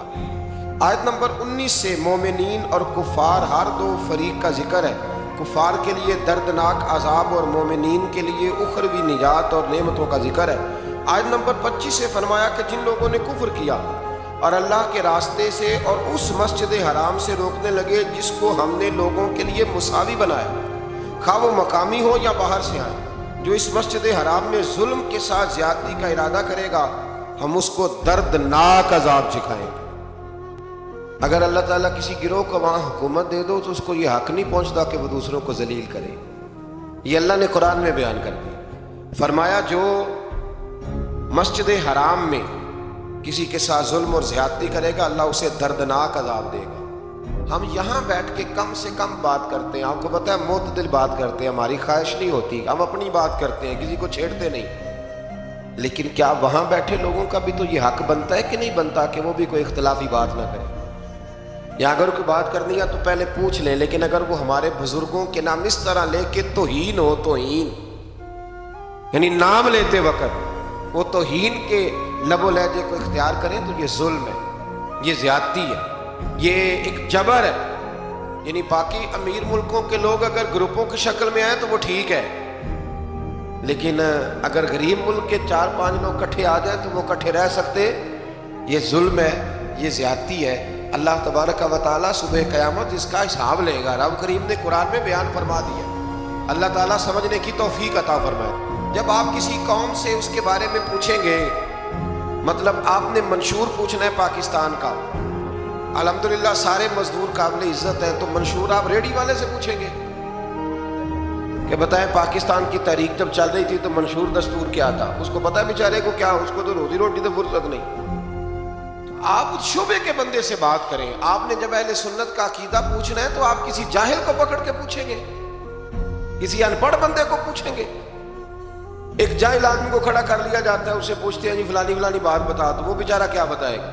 آیت نمبر 19 سے مومنین اور کفار ہر دو فریق کا ذکر ہے۔ کفار کے لیے دردناک عذاب اور مومنین کے لیے اخروی نجات اور نعمتوں کا ذکر ہے۔ آیت نمبر 25 سے فرمایا کہ جن لوگوں نے کفر کیا اور اللہ کے راستے سے اور اس مسجد حرام سے روکنے لگے جس کو ہم نے لوگوں کے لیے مساوی بنایا، خواہ وہ مقامی ہو یا باہر سے آئے، جو اس مسجد حرام میں ظلم کے ساتھ زیادتی کا ارادہ کرے گا ہم اس کو دردناک عذاب چکھائیں گے۔ اگر اللہ تعالیٰ کسی گروہ کو وہاں حکومت دے دو تو اس کو یہ حق نہیں پہنچتا کہ وہ دوسروں کو ذلیل کرے۔ یہ اللہ نے قرآن میں بیان کر دیا، فرمایا جو مسجد حرام میں کسی کے ساتھ ظلم اور زیادتی کرے گا اللہ اسے دردناک عذاب دے گا۔ ہم یہاں بیٹھ کے کم سے کم بات کرتے ہیں، آپ کو پتہ ہے معتدل بات کرتے ہیں، ہماری خواہش نہیں ہوتی، ہم اپنی بات کرتے ہیں، کسی کو چھیڑتے نہیں، لیکن کیا وہاں بیٹھے لوگوں کا بھی تو یہ حق بنتا ہے کہ نہیں بنتا کہ وہ بھی کوئی اختلافی بات نہ کرے؟ یا اگر کوئی بات کرنی ہے تو پہلے پوچھ لیں، لیکن اگر وہ ہمارے بزرگوں کے نام اس طرح لے کے توہین ہو، توہین یعنی نام لیتے وقت وہ توہین کے لب و لہجے کو اختیار کریں تو یہ ظلم ہے، یہ زیادتی ہے، یہ ایک جبر ہے۔ یعنی باقی امیر ملکوں کے لوگ اگر گروپوں کی شکل میں آئیں تو وہ ٹھیک ہے، لیکن اگر غریب ملک کے 4-5 لوگ کٹھے آ جائیں تو وہ کٹھے رہ سکتے؟ یہ ظلم ہے، یہ زیادتی ہے۔ اللہ تبارک و تعالیٰ صبح قیامت اس کا حساب لے گا۔ رب کریم نے قرآن میں بیان فرما دیا، اللہ تعالیٰ سمجھنے کی توفیق عطا فرمائے۔ جب آپ کسی قوم سے اس کے بارے میں پوچھیں گے، مطلب آپ نے منشور پوچھنا ہے پاکستان کا، الحمدللہ سارے مزدور قابل عزت ہیں، تو منشور آپ ریڈی والے سے پوچھیں گے کہ بتائیں پاکستان کی تحریک جب چل رہی تھی تو منشور دستور کیا تھا؟ اس کو پتہ ہے بیچارے کو کیا، اس کو تو روزی روٹی تو فرصت نہیں۔ آپ اس شعبے کے بندے سے بات کریں۔ آپ نے جب اہل سنت کا عقیدہ پوچھنا ہے تو آپ کسی جاہل کو پکڑ کے پوچھیں گے، کسی ان پڑھ بندے کو پوچھیں گے؟ ایک جاہل آدمی کو کھڑا کر لیا جاتا ہے، اسے پوچھتے ہیں جی فلانی فلانی بات بتا، تو وہ بیچارہ کیا بتائے گا؟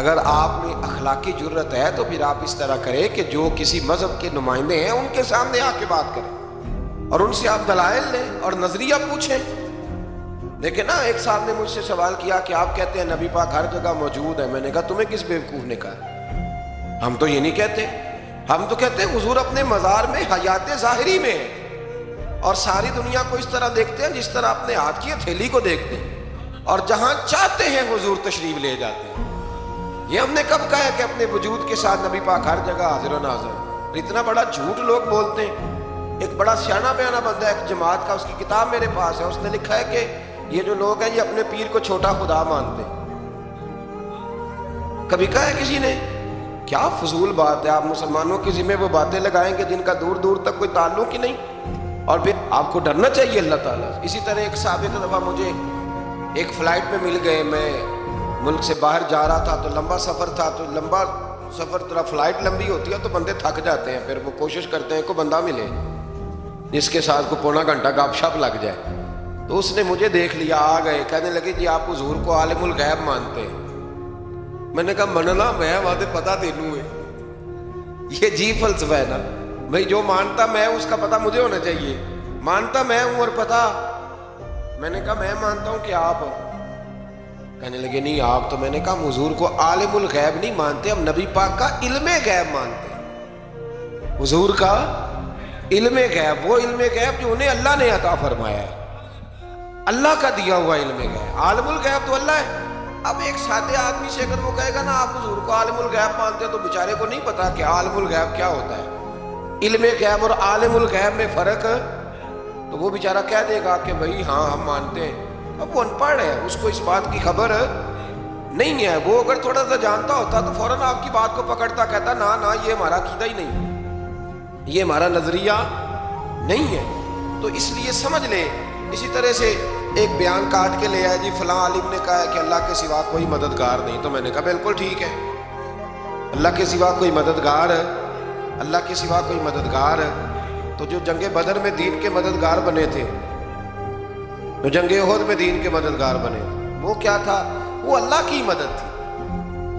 اگر آپ میں اخلاقی جرت ہے تو پھر آپ اس طرح کریں کہ جو کسی مذہب کے نمائندے ہیں ان کے سامنے آ کے بات کریں اور ان سے آپ دلائل لیں اور نظریہ پوچھیں۔ دیکھیں نا، ایک صاحب نے مجھ سے سوال کیا کہ آپ کہتے ہیں نبی پاک ہر جگہ موجود ہے، میں نے کہا تمہیں کس بیوقوف نے کہا؟ ہم تو یہ نہیں کہتے، ہم تو کہتے ہیں حضور اپنے مزار میں حیات ظاہری میں ہے، اور ساری دنیا کو اس طرح دیکھتے ہیں جس طرح اپنے ہاتھ کی ہتھیلی کو دیکھتے ہیں، اور جہاں چاہتے ہیں حضور تشریف لے جاتے ہیں۔ یہ ہم نے کب کہا ہے کہ اپنے وجود کے ساتھ نبی پاک ہر جگہ حاضر و ناظر؟ اتنا بڑا جھوٹ لوگ بولتے ہیں۔ ایک بڑا سیاںا بیانہ بندہ ہے ایک جماعت کا، اس کی کتاب میرے پاس ہے، اس نے لکھا ہے کہ یہ جو لوگ ہیں یہ اپنے پیر کو چھوٹا خدا مانتے ہیں۔ کبھی کہا ہے کسی نے؟ کیا فضول بات ہے، آپ مسلمانوں کے ذمہ وہ باتیں لگائیں گے جن کا دور دور تک کوئی تعلق ہی نہیں، اور پھر آپ کو ڈرنا چاہیے اللہ تعالیٰ۔ اسی طرح ایک صاحب ایک دفعہ مجھے ایک فلائٹ میں مل گئے، میں ملک سے باہر جا رہا تھا تو لمبا سفر تھا، تو لمبا سفر طرح فلائٹ لمبی ہوتی ہے تو بندے تھک جاتے ہیں، پھر وہ کوشش کرتے ہیں کوئی بندہ ملے جس کے ساتھ کو پونا گھنٹہ گپ شپ لگ جائے۔ تو اس نے مجھے دیکھ لیا، آ گئے، کہنے لگے جی آپ حضور کو عالم الغیب مانتے ہیں؟ میں نے کہا مننا میں وہاں پتہ تینوں ہے، یہ جی فلسفہ ہے نا بھائی، جو مانتا میں اس کا پتہ مجھے ہونا چاہیے، مانتا میں ہوں اور پتہ میں نے کہا میں مانتا ہوں کہ آپ، کہنے لگے نہیں آپ تو، میں نے کہا حضور کو عالم الغیب نہیں مانتے، ہم نبی پاک کا علم غیب مانتے ہیں، حضور کا علم غیب، وہ علم غیب جو انہیں اللہ نے عطا فرمایا ہے، اللہ کا دیا ہوا علم غیب، عالم الغیب تو اللہ ہے۔ اب ایک سادے آدمی سے اگر وہ کہے گا نا آپ حضور کو عالم الغیب مانتے ہیں، تو بیچارے کو نہیں پتا کہ عالم الغیب کیا ہوتا ہے، علم غیب اور عالم الغیب میں فرق، تو وہ بیچارہ کہہ دے گا کہ بھائی ہاں ہم مانتے ہیں، اب وہ ان پڑھ ہے، اس کو اس بات کی خبر نہیں ہے، وہ اگر تھوڑا سا جانتا ہوتا تو فوراً آپ کی بات کو پکڑتا، کہتا نا نا یہ ہمارا عقیدہ ہی نہیں، یہ ہمارا نظریہ نہیں ہے۔ تو اس لیے سمجھ لے، اسی طرح سے ایک بیان کاٹ کے لے آئے جی فلاں عالم نے کہا ہے کہ اللہ کے سوا کوئی مددگار نہیں، تو میں نے کہا بالکل ٹھیک ہے، اللہ کے سوا کوئی مددگار ہے، اللہ کے سوا کوئی مددگار ہے۔ تو جو جنگ بدر میں دین کے مددگار بنے تھے، جو جنگ احد میں دین کے مددگار بنے تھے، وہ کیا تھا؟ وہ اللہ کی مدد تھی،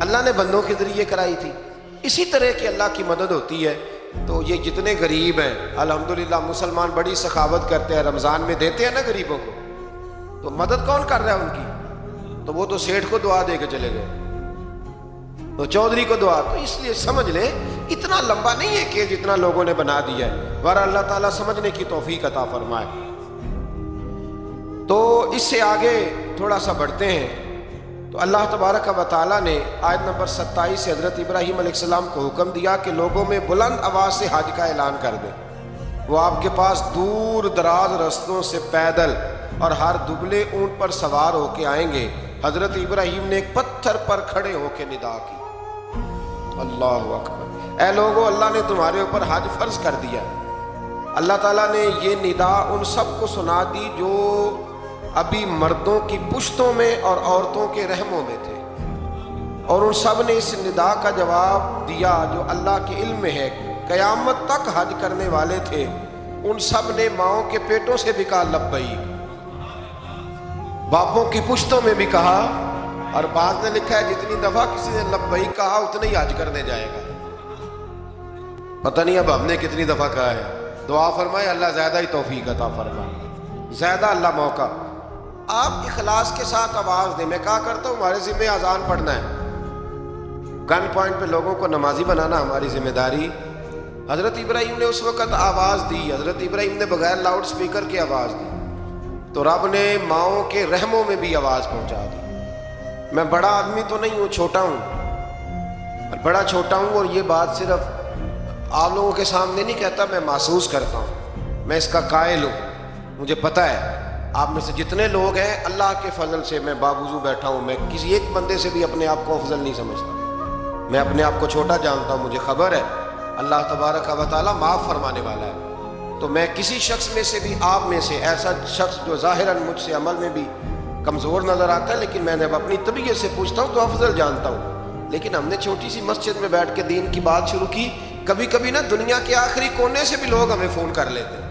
اللہ نے بندوں کے ذریعے کرائی تھی۔ اسی طرح کی اللہ کی مدد ہوتی ہے۔ تو یہ جتنے غریب ہیں، الحمدللہ مسلمان بڑی سخاوت کرتے ہیں، رمضان میں دیتے ہیں نا غریبوں کو، تو مدد کون کر رہا ہے ان کی؟ تو وہ تو سیٹھ کو دعا دے کے چلے گئے، تو چودھری کو دعا۔ تو اس لیے سمجھ لے اتنا لمبا نہیں ہے کہ جتنا لوگوں نے بنا دیا ہے، بہرحال اللہ تعالیٰ سمجھنے کی توفیق عطا فرمائے۔ تو اس سے آگے تھوڑا سا بڑھتے ہیں، تو اللہ تبارک و تعالیٰ نے آیت نمبر 27 سے حضرت ابراہیم علیہ السلام کو حکم دیا کہ لوگوں میں بلند آواز سے حج کا اعلان کر دیں، وہ آپ کے پاس دور دراز رستوں سے پیدل اور ہر دبلے اونٹ پر سوار ہو کے آئیں گے۔ حضرت ابراہیم نے ایک پتھر پر کھڑے ہو کے ندا کی، اللہ اکبر، اے لوگو اللہ نے تمہارے اوپر حج فرض کر دیا۔ اللہ تعالیٰ نے یہ ندا ان سب کو سنا دی جو ابھی مردوں کی پشتوں میں اور عورتوں کے رحموں میں تھے، اور ان سب نے اس ندا کا جواب دیا جو اللہ کے علم میں ہے۔ قیامت تک حج کرنے والے تھے، ان سب نے ماؤں کے پیٹوں سے بھی کہا لبیک، باپوں کی پشتوں میں بھی کہا، اور بعض نے لکھا ہے جتنی دفعہ کسی نے لبیک کہا اتنا ہی حج کرنے جائے گا۔ پتہ نہیں اب ہم نے کتنی دفعہ کہا ہے، دعا فرمائے اللہ زیادہ ہی توفیق عطا فرمائے، زیادہ اللہ موقع۔ آپ اخلاص کے ساتھ آواز دیں، میں کہا کرتا ہوں ہمارے ذمہ اذان پڑھنا ہے، گن پوائنٹ پہ لوگوں کو نمازی بنانا ہماری ذمہ داری۔ حضرت ابراہیم نے اس وقت آواز دی، حضرت ابراہیم نے بغیر لاؤڈ سپیکر کے آواز دی، تو رب نے ماؤں کے رحموں میں بھی آواز پہنچا دی۔ میں بڑا آدمی تو نہیں ہوں، چھوٹا ہوں، بڑا چھوٹا ہوں، اور یہ بات صرف آپ لوگوں کے سامنے نہیں کہتا، میں محسوس کرتا ہوں، میں اس کا قائل ہوں، مجھے پتہ ہے آپ میں سے جتنے لوگ ہیں اللہ کے فضل سے میں باوضو بیٹھا ہوں، میں کسی ایک بندے سے بھی اپنے آپ کو افضل نہیں سمجھتا، میں اپنے آپ کو چھوٹا جانتا ہوں، مجھے خبر ہے اللہ تبارک و تعالیٰ معاف فرمانے والا ہے۔ تو میں کسی شخص میں سے بھی، آپ میں سے ایسا شخص جو ظاہراً مجھ سے عمل میں بھی کمزور نظر آتا ہے، لیکن میں نے اپنی طبیعت سے پوچھتا ہوں تو افضل جانتا ہوں۔ لیکن ہم نے چھوٹی سی مسجد میں بیٹھ کے دین کی بات شروع کی، کبھی کبھی نا دنیا کے آخری کونے سے بھی لوگ ہمیں فون کر لیتے ہیں،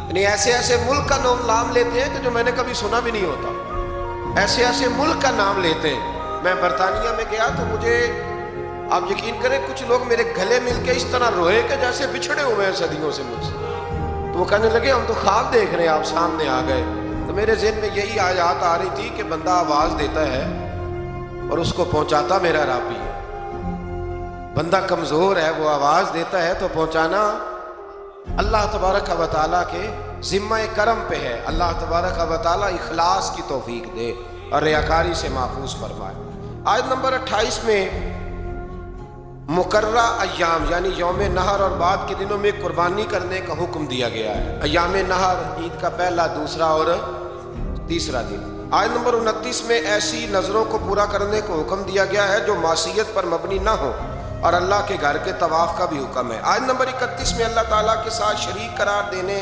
یعنی ایسے ایسے ملک کا نام لیتے ہیں کہ جو میں نے کبھی سنا بھی نہیں ہوتا، ایسے ایسے ملک کا نام لیتے ہیں۔ میں برطانیہ میں گیا تو مجھے، آپ یقین کریں، کچھ لوگ میرے گلے مل کے اس طرح روئے کہ جیسے بچھڑے ہوئے ہیں صدیوں سے مجھ سے، تو وہ کہنے لگے ہم تو خواب دیکھ رہے ہیں، آپ سامنے آ گئے۔ تو میرے ذہن میں یہی آیات آ رہی تھی کہ بندہ آواز دیتا ہے اور اس کو پہنچاتا میرا رابی ہے، بندہ کمزور ہے، وہ آواز دیتا ہے تو پہنچانا اللہ تبارک و تعالیٰ کے ذمہ کرم پہ ہے۔ اللہ تبارک و تعالیٰ اخلاص کی توفیق دے اور ریاکاری سے محفوظ فرمائے۔ آیت نمبر 28 میں مقررہ ایام یعنی یوم نحر اور بعد کے دنوں میں قربانی کرنے کا حکم دیا گیا ہے۔ ایام نحر عید کا پہلا، دوسرا اور تیسرا دن۔ آیت نمبر 29 میں ایسی نظروں کو پورا کرنے کو حکم دیا گیا ہے جو معصیت پر مبنی نہ ہو، اور اللہ کے گھر کے طواف کا بھی حکم ہے۔ آیت نمبر 31 میں اللہ تعالیٰ کے ساتھ شریک قرار دینے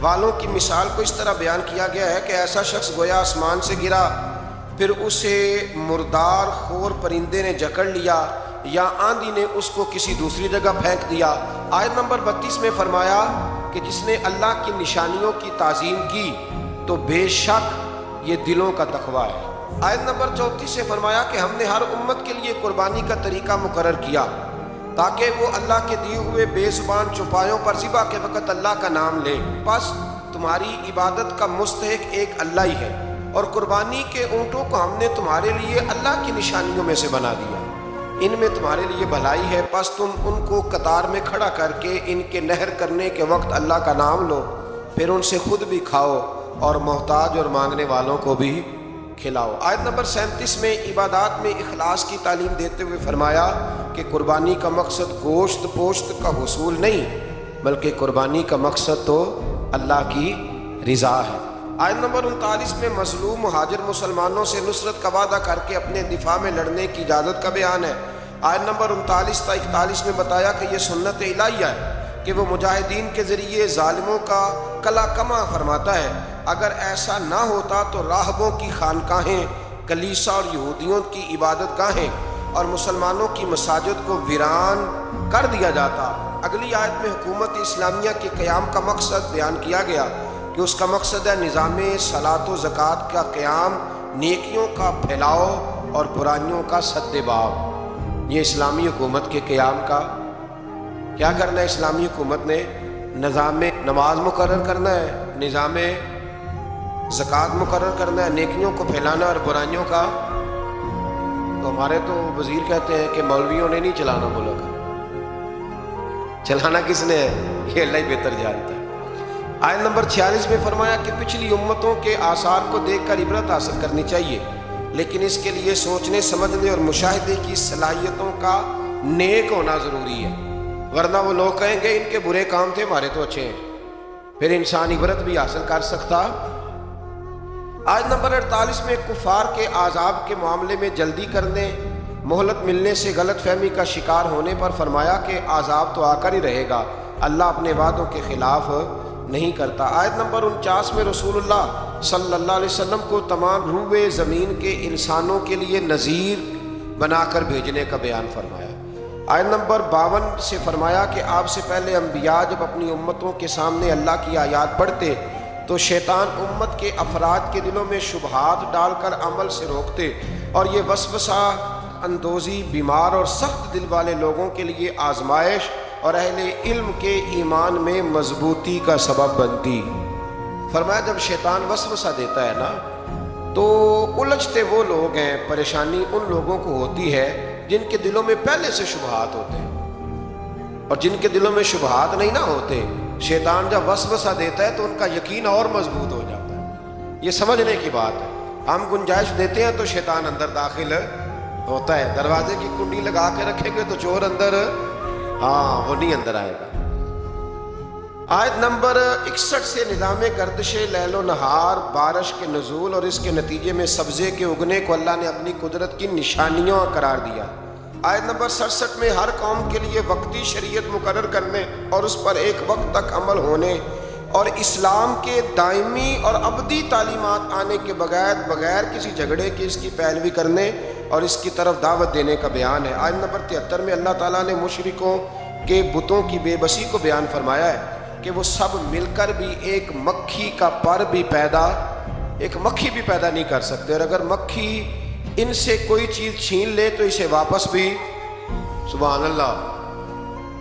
والوں کی مثال کو اس طرح بیان کیا گیا ہے کہ ایسا شخص گویا آسمان سے گرا، پھر اسے مردار خور پرندے نے جکڑ لیا، یا آندھی نے اس کو کسی دوسری جگہ پھینک دیا۔ آیت نمبر 32 میں فرمایا کہ جس نے اللہ کی نشانیوں کی تعظیم کی تو بے شک یہ دلوں کا تقویٰ ہے۔ آیت نمبر 34 سے فرمایا کہ ہم نے ہر امت کے لیے قربانی کا طریقہ مقرر کیا تاکہ وہ اللہ کے دیے ہوئے بے زبان چوپایوں پر ذبح کے وقت اللہ کا نام لیں۔ بس تمہاری عبادت کا مستحق ایک اللہ ہی ہے، اور قربانی کے اونٹوں کو ہم نے تمہارے لیے اللہ کی نشانیوں میں سے بنا دیا، ان میں تمہارے لیے بھلائی ہے، پس تم ان کو قطار میں کھڑا کر کے ان کے نہر کرنے کے وقت اللہ کا نام لو، پھر ان سے خود بھی کھاؤ اور محتاج اور مانگنے والوں کو بھی کھلاؤ۔ آیت نمبر 37 میں عبادات میں اخلاص کی تعلیم دیتے ہوئے فرمایا کہ قربانی کا مقصد گوشت پوشت کا حصول نہیں، بلکہ قربانی کا مقصد تو اللہ کی رضا ہے۔ آیت نمبر 39 میں مظلوم مہاجر مسلمانوں سے نصرت کا وعدہ کر کے اپنے دفاع میں لڑنے کی اجازت کا بیان ہے۔ آیت نمبر 39 تا 41 میں بتایا کہ یہ سنت الہیہ ہے کہ وہ مجاہدین کے ذریعے ظالموں کا کلا کما فرماتا ہے۔ اگر ایسا نہ ہوتا تو راہبوں کی خانقاہیں، کلیسا اور یہودیوں کی عبادت گاہیں اور مسلمانوں کی مساجد کو ویران کر دیا جاتا۔ اگلی آیت میں حکومت اسلامیہ کے قیام کا مقصد بیان کیا گیا کہ اس کا مقصد ہے نظام صلاۃ و زکوٰۃ کا قیام، نیکیوں کا پھیلاؤ اور برائیوں کا سد باب۔ یہ اسلامی حکومت کے قیام کا کیا کرنا ہے؟ اسلامی حکومت نے نظام نماز مقرر کرنا ہے، نظام زکوٰۃ مقرر کرنا ہے، نیکیوں کو پھیلانا اور برائیوں کا۔ تو ہمارے تو وزیر کہتے ہیں کہ مولویوں نے نہیں چلانا ملک، چلانا کس نے ہے؟ یہ اللہ ہی بہتر جانتا ہے۔ آیت نمبر 46 میں فرمایا کہ پچھلی امتوں کے آثار کو دیکھ کر عبرت حاصل کرنی چاہیے، لیکن اس کے لیے سوچنے سمجھنے اور مشاہدے کی صلاحیتوں کا نیک ہونا ضروری ہے، ورنہ وہ لوگ کہیں گے ان کے برے کام تھے ہمارے تو اچھے ہیں، پھر انسان عبرت بھی حاصل کر سکتا۔ آیت نمبر 48 میں کفار کے عذاب کے معاملے میں جلدی کرنے، مہلت ملنے سے غلط فہمی کا شکار ہونے پر فرمایا کہ عذاب تو آ کر ہی رہے گا، اللہ اپنے وعدوں کے خلاف نہیں کرتا۔ آیت نمبر 49 میں رسول اللہ صلی اللہ علیہ وسلم کو تمام روئے زمین کے انسانوں کے لیے نذیر بنا کر بھیجنے کا بیان فرمایا۔ آیت نمبر 52 سے فرمایا کہ آپ سے پہلے انبیاء جب اپنی امتوں کے سامنے اللہ کی آیات پڑھتے تو شیطان امت کے افراد کے دلوں میں شبہات ڈال کر عمل سے روکتے، اور یہ وسوسہ اندوزی بیمار اور سخت دل والے لوگوں کے لیے آزمائش اور اہل علم کے ایمان میں مضبوطی کا سبب بنتی۔ فرمایا جب شیطان وسوسہ دیتا ہے نا تو الجھتے وہ لوگ ہیں، پریشانی ان لوگوں کو ہوتی ہے جن کے دلوں میں پہلے سے شبہات ہوتے ہیں، اور جن کے دلوں میں شبہات نہیں نہ ہوتے، شیطان جب وسوسہ دیتا ہے تو ان کا یقین اور مضبوط ہو جاتا ہے۔ یہ سمجھنے کی بات ہے، ہم گنجائش دیتے ہیں تو شیطان اندر داخل ہوتا ہے، دروازے کی کنڈی لگا کے رکھیں گے تو چور اندر وہ نہیں اندر آئے گا۔ آیت نمبر 61 سے نظام گردش لیل و نہار، بارش کے نزول اور اس کے نتیجے میں سبزے کے اگنے کو اللہ نے اپنی قدرت کی نشانیوں قرار دیا۔ آیت نمبر 67 میں ہر قوم کے لیے وقتی شریعت مقرر کرنے اور اس پر ایک وقت تک عمل ہونے اور اسلام کے دائمی اور ابدی تعلیمات آنے کے بغیر کسی جھگڑے کی اس کی پیروی کرنے اور اس کی طرف دعوت دینے کا بیان ہے۔ آیت نمبر 73 میں اللہ تعالیٰ نے مشرکوں کے بتوں کی بے بسی کو بیان فرمایا ہے کہ وہ سب مل کر بھی ایک مکھی کا پر بھی ایک مکھی بھی پیدا نہیں کر سکتے، اور اگر مکھی ان سے کوئی چیز چھین لے تو اسے واپس بھی، سبحان اللہ،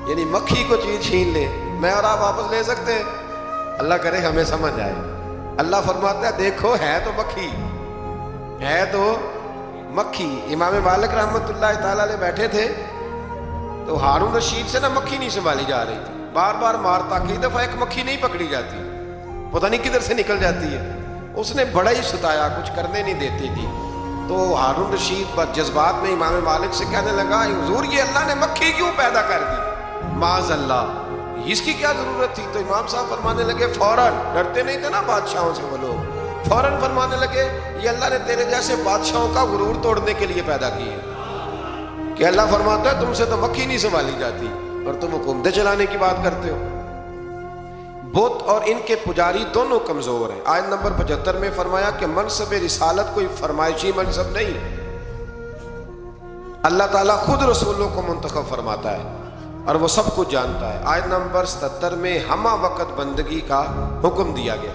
یعنی مکھی کو چیز چھین لے، میں اور آپ واپس لے سکتے ہیں؟ اللہ کرے ہمیں سمجھ آئے۔ اللہ فرماتا ہے دیکھو ہے تو مکھی۔ امام مالک رحمۃ اللہ تعالیٰ علیہ بیٹھے تھے تو ہارون رشید سے مکھی نہیں سنبھالی جا رہی تھی، بار بار مارتا، کئی دفعہ ایک مکھی نہیں پکڑی جاتی، پتہ نہیں کدھر سے نکل جاتی ہے، اس نے بڑا ہی ستایا، کچھ کرنے نہیں دیتی تھی۔ تو ہارون رشید جذبات میں امام مالک سے کہنے لگا حضور یہ اللہ نے مکھی کیوں پیدا کر دی؟ معاذ اللہ، اس کی کیا ضرورت تھی؟ تو امام صاحب فرمانے لگے فوراً، ڈرتے نہیں تھے نا بادشاہوں سے وہ لوگ، فوراً فرمانے لگے یہ اللہ نے تیرے جیسے بادشاہوں کا غرور توڑنے کے لیے پیدا کی ہے، کہ اللہ فرماتا ہے تم سے تو مکھی نہیں سنبھالی جاتی اور تم حکومتیں چلانے کی بات کرتے ہو۔ بت اور ان کے پجاری دونوں کمزور ہیں۔ آیت نمبر 75 میں فرمایا کہ منصب رسالت کوئی فرمائشی منصب نہیں، اللہ تعالیٰ خود رسولوں کو منتخب فرماتا ہے اور وہ سب کچھ جانتا ہے۔ آیت نمبر 77 میں ہمہ وقت بندگی کا حکم دیا گیا۔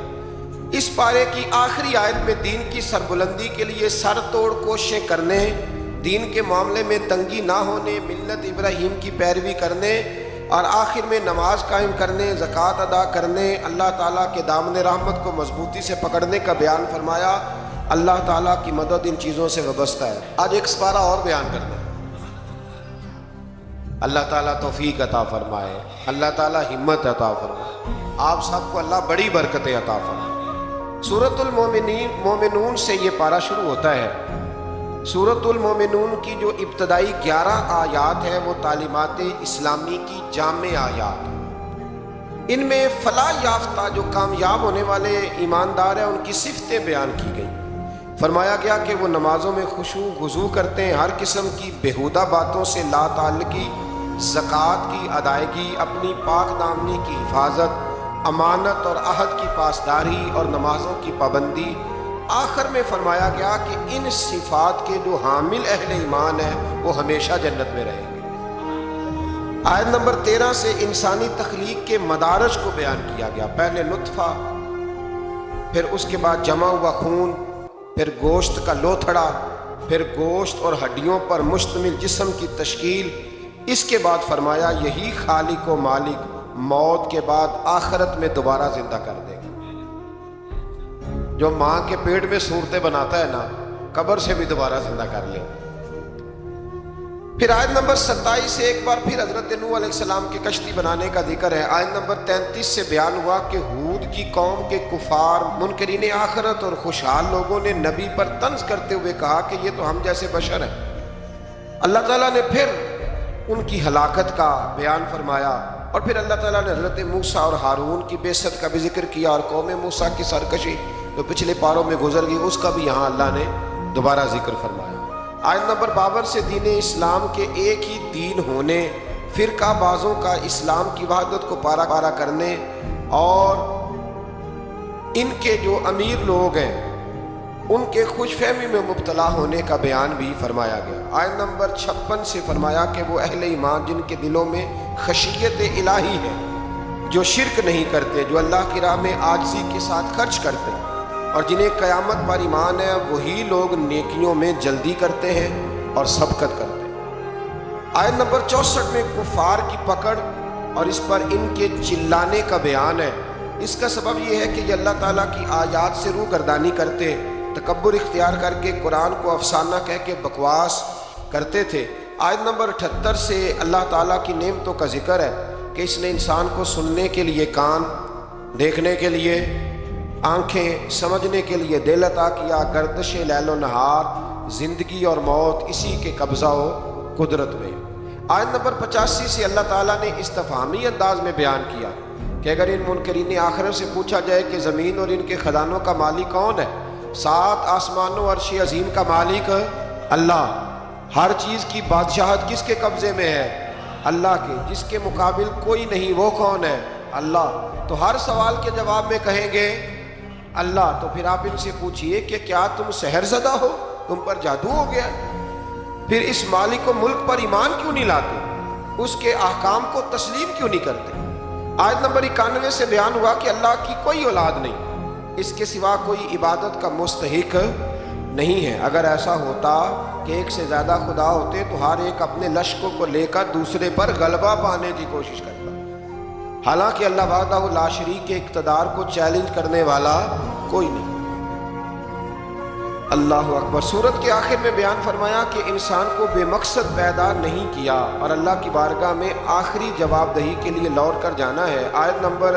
اس پارے کی آخری آیت میں دین کی سربلندی کے لیے سر توڑ کوششیں کرنے دین کے معاملے میں تنگی نہ ہونے، ملت ابراہیم کی پیروی کرنے، اور آخر میں نماز قائم کرنے، زکوٰۃ ادا کرنے، اللہ تعالیٰ کے دامن رحمت کو مضبوطی سے پکڑنے کا بیان فرمایا۔ اللہ تعالیٰ کی مدد ان چیزوں سے وابستہ ہے۔ آج ایک سپارہ اور بیان کرنا ہے۔ اللہ تعالیٰ توفیق عطا فرمائے، اللہ تعالیٰ ہمت عطا فرمائے، آپ سب کو اللہ بڑی برکتیں عطا فرمائے۔ سورۃ المومنون سے یہ پارہ شروع ہوتا ہے۔ سورۃ المومنون کی جو ابتدائی 11 آیات ہیں وہ تعلیمات اسلامی کی جامع آیات ہیں۔ ان میں فلاح یافتہ جو کامیاب ہونے والے ایماندار ہیں ان کی صفتیں بیان کی گئیں۔ فرمایا گیا کہ وہ نمازوں میں خشوع خضوع کرتے ہیں، ہر قسم کی بیہودہ باتوں سے لا تعلقی، زکوٰۃ کی ادائیگی، اپنی پاک دامنی کی حفاظت، امانت اور عہد کی پاسداری اور نمازوں کی پابندی۔ آخر میں فرمایا گیا کہ ان صفات کے جو حامل اہل ایمان ہیں وہ ہمیشہ جنت میں رہیں گے۔ آیت نمبر 13 سے انسانی تخلیق کے مدارج کو بیان کیا گیا۔ پہلے نطفہ، پھر اس کے بعد جمع ہوا خون، پھر گوشت کا لوتھڑا، پھر گوشت اور ہڈیوں پر مشتمل جسم کی تشکیل۔ اس کے بعد فرمایا یہی خالق و مالک موت کے بعد آخرت میں دوبارہ زندہ کر دے گا۔ جو ماں کے پیٹ میں صورتیں بناتا ہے نا، قبر سے بھی دوبارہ زندہ کر لے۔ پھر آیت نمبر 27 سے ایک بار پھر حضرت نوح علیہ السلام کی کشتی بنانے کا ذکر ہے۔ آیت نمبر 33 سے بیان ہوا کہ ہود کی قوم کے کفار، منکرین آخرت اور خوشحال لوگوں نے نبی پر طنز کرتے ہوئے کہا کہ یہ تو ہم جیسے بشر ہیں۔ اللہ تعالیٰ نے پھر ان کی ہلاکت کا بیان فرمایا، اور پھر اللہ تعالیٰ نے حضرت موسیٰ اور ہارون کی بعثت کا بھی ذکر کیا، اور قوم موسیٰ کی سرکشی جو پچھلے پاروں میں گزر گئی اس کا بھی یہاں اللہ نے دوبارہ ذکر فرمایا۔ آیت نمبر 52 سے دین اسلام کے ایک ہی دین ہونے، فرقہ بازوں کا اسلام کی وحدت کو پارا پارا کرنے، اور ان کے جو امیر لوگ ہیں ان کے خوش فہمی میں مبتلا ہونے کا بیان بھی فرمایا گیا۔ آیت نمبر 56 سے فرمایا کہ وہ اہل ایمان جن کے دلوں میں خشیت الہی ہے، جو شرک نہیں کرتے، جو اللہ کی راہ میں عاجزی کے ساتھ خرچ کرتے ہیں، اور جنہیں قیامت پر ایمان ہے، وہی لوگ نیکیوں میں جلدی کرتے ہیں اور سبقت کرتے ہیں۔ آیت نمبر 64 میں کفار کی پکڑ اور اس پر ان کے چلانے کا بیان ہے۔ اس کا سبب یہ ہے کہ یہ اللہ تعالیٰ کی آیات سے روگردانی کرتے، تکبر اختیار کر کے قرآن کو افسانہ کہہ کے بکواس کرتے تھے۔ آیت نمبر 78 سے اللہ تعالیٰ کی نعمتوں کا ذکر ہے کہ اس نے انسان کو سننے کے لیے کان، دیکھنے کے لیے آنکھیں، سمجھنے کے لیے دل عطا کیا۔ گردش لیل و نہار، زندگی اور موت اسی کے قبضہ و قدرت میں۔ آیت نمبر 85 سے اللہ تعالیٰ نے استفہامی انداز میں بیان کیا کہ اگر ان منکرین آخرت سے پوچھا جائے کہ زمین اور ان کے خزانوں کا مالک کون ہے، 7 آسمانوں عرش عظیم کا مالک اللہ، ہر چیز کی بادشاہت کس کے قبضے میں ہے؟ اللہ کے، جس کے مقابل کوئی نہیں، وہ کون ہے؟ اللہ۔ تو ہر سوال کے جواب میں کہیں گے اللہ۔ تو پھر آپ ان سے پوچھئے کہ کیا تم سحر زدہ ہو، تم پر جادو ہو گیا؟ پھر اس مالک و ملک پر ایمان کیوں نہیں لاتے؟ اس کے احکام کو تسلیم کیوں نہیں کرتے؟ آیت نمبر 91 سے بیان ہوا کہ اللہ کی کوئی اولاد نہیں، اس کے سوا کوئی عبادت کا مستحق نہیں ہے۔ اگر ایسا ہوتا کہ ایک سے زیادہ خدا ہوتے تو ہر ایک اپنے لشکروں کو لے کر دوسرے پر غلبہ پانے کی کوشش کرتا۔ حالانکہ اللہ وحدہ لا شریک کے اقتدار کو چیلنج کرنے والا کوئی نہیں۔ اللہ اکبر۔ سورت کے آخر میں بیان فرمایا کہ انسان کو بے مقصد پیدا نہیں کیا اور اللہ کی بارگاہ میں آخری جواب دہی کے لیے لوٹ کر جانا ہے۔ آیت نمبر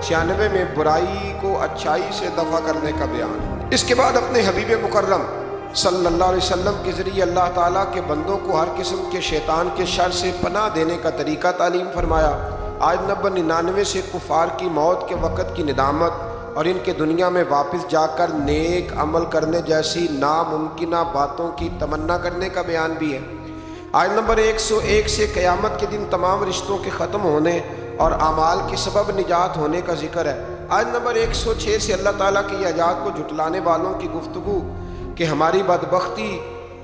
96 میں برائی کو اچھائی سے دفع کرنے کا بیان۔ اس کے بعد اپنے حبیب مکرم صلی اللہ علیہ وسلم کے ذریعے اللہ تعالیٰ کے بندوں کو ہر قسم کے شیطان کے شر سے پناہ دینے کا طریقہ تعلیم فرمایا۔ آیت نمبر 99 سے کفار کی موت کے وقت کی ندامت اور ان کے دنیا میں واپس جا کر نیک عمل کرنے جیسی ناممکنہ باتوں کی تمنا کرنے کا بیان بھی ہے۔ آیت نمبر 101 سے قیامت کے دن تمام رشتوں کے ختم ہونے اور اعمال کے سبب نجات ہونے کا ذکر ہے۔ آیت نمبر 106 سے اللہ تعالیٰ کی ایجاد کو جھٹلانے والوں کی گفتگو کہ ہماری بدبختی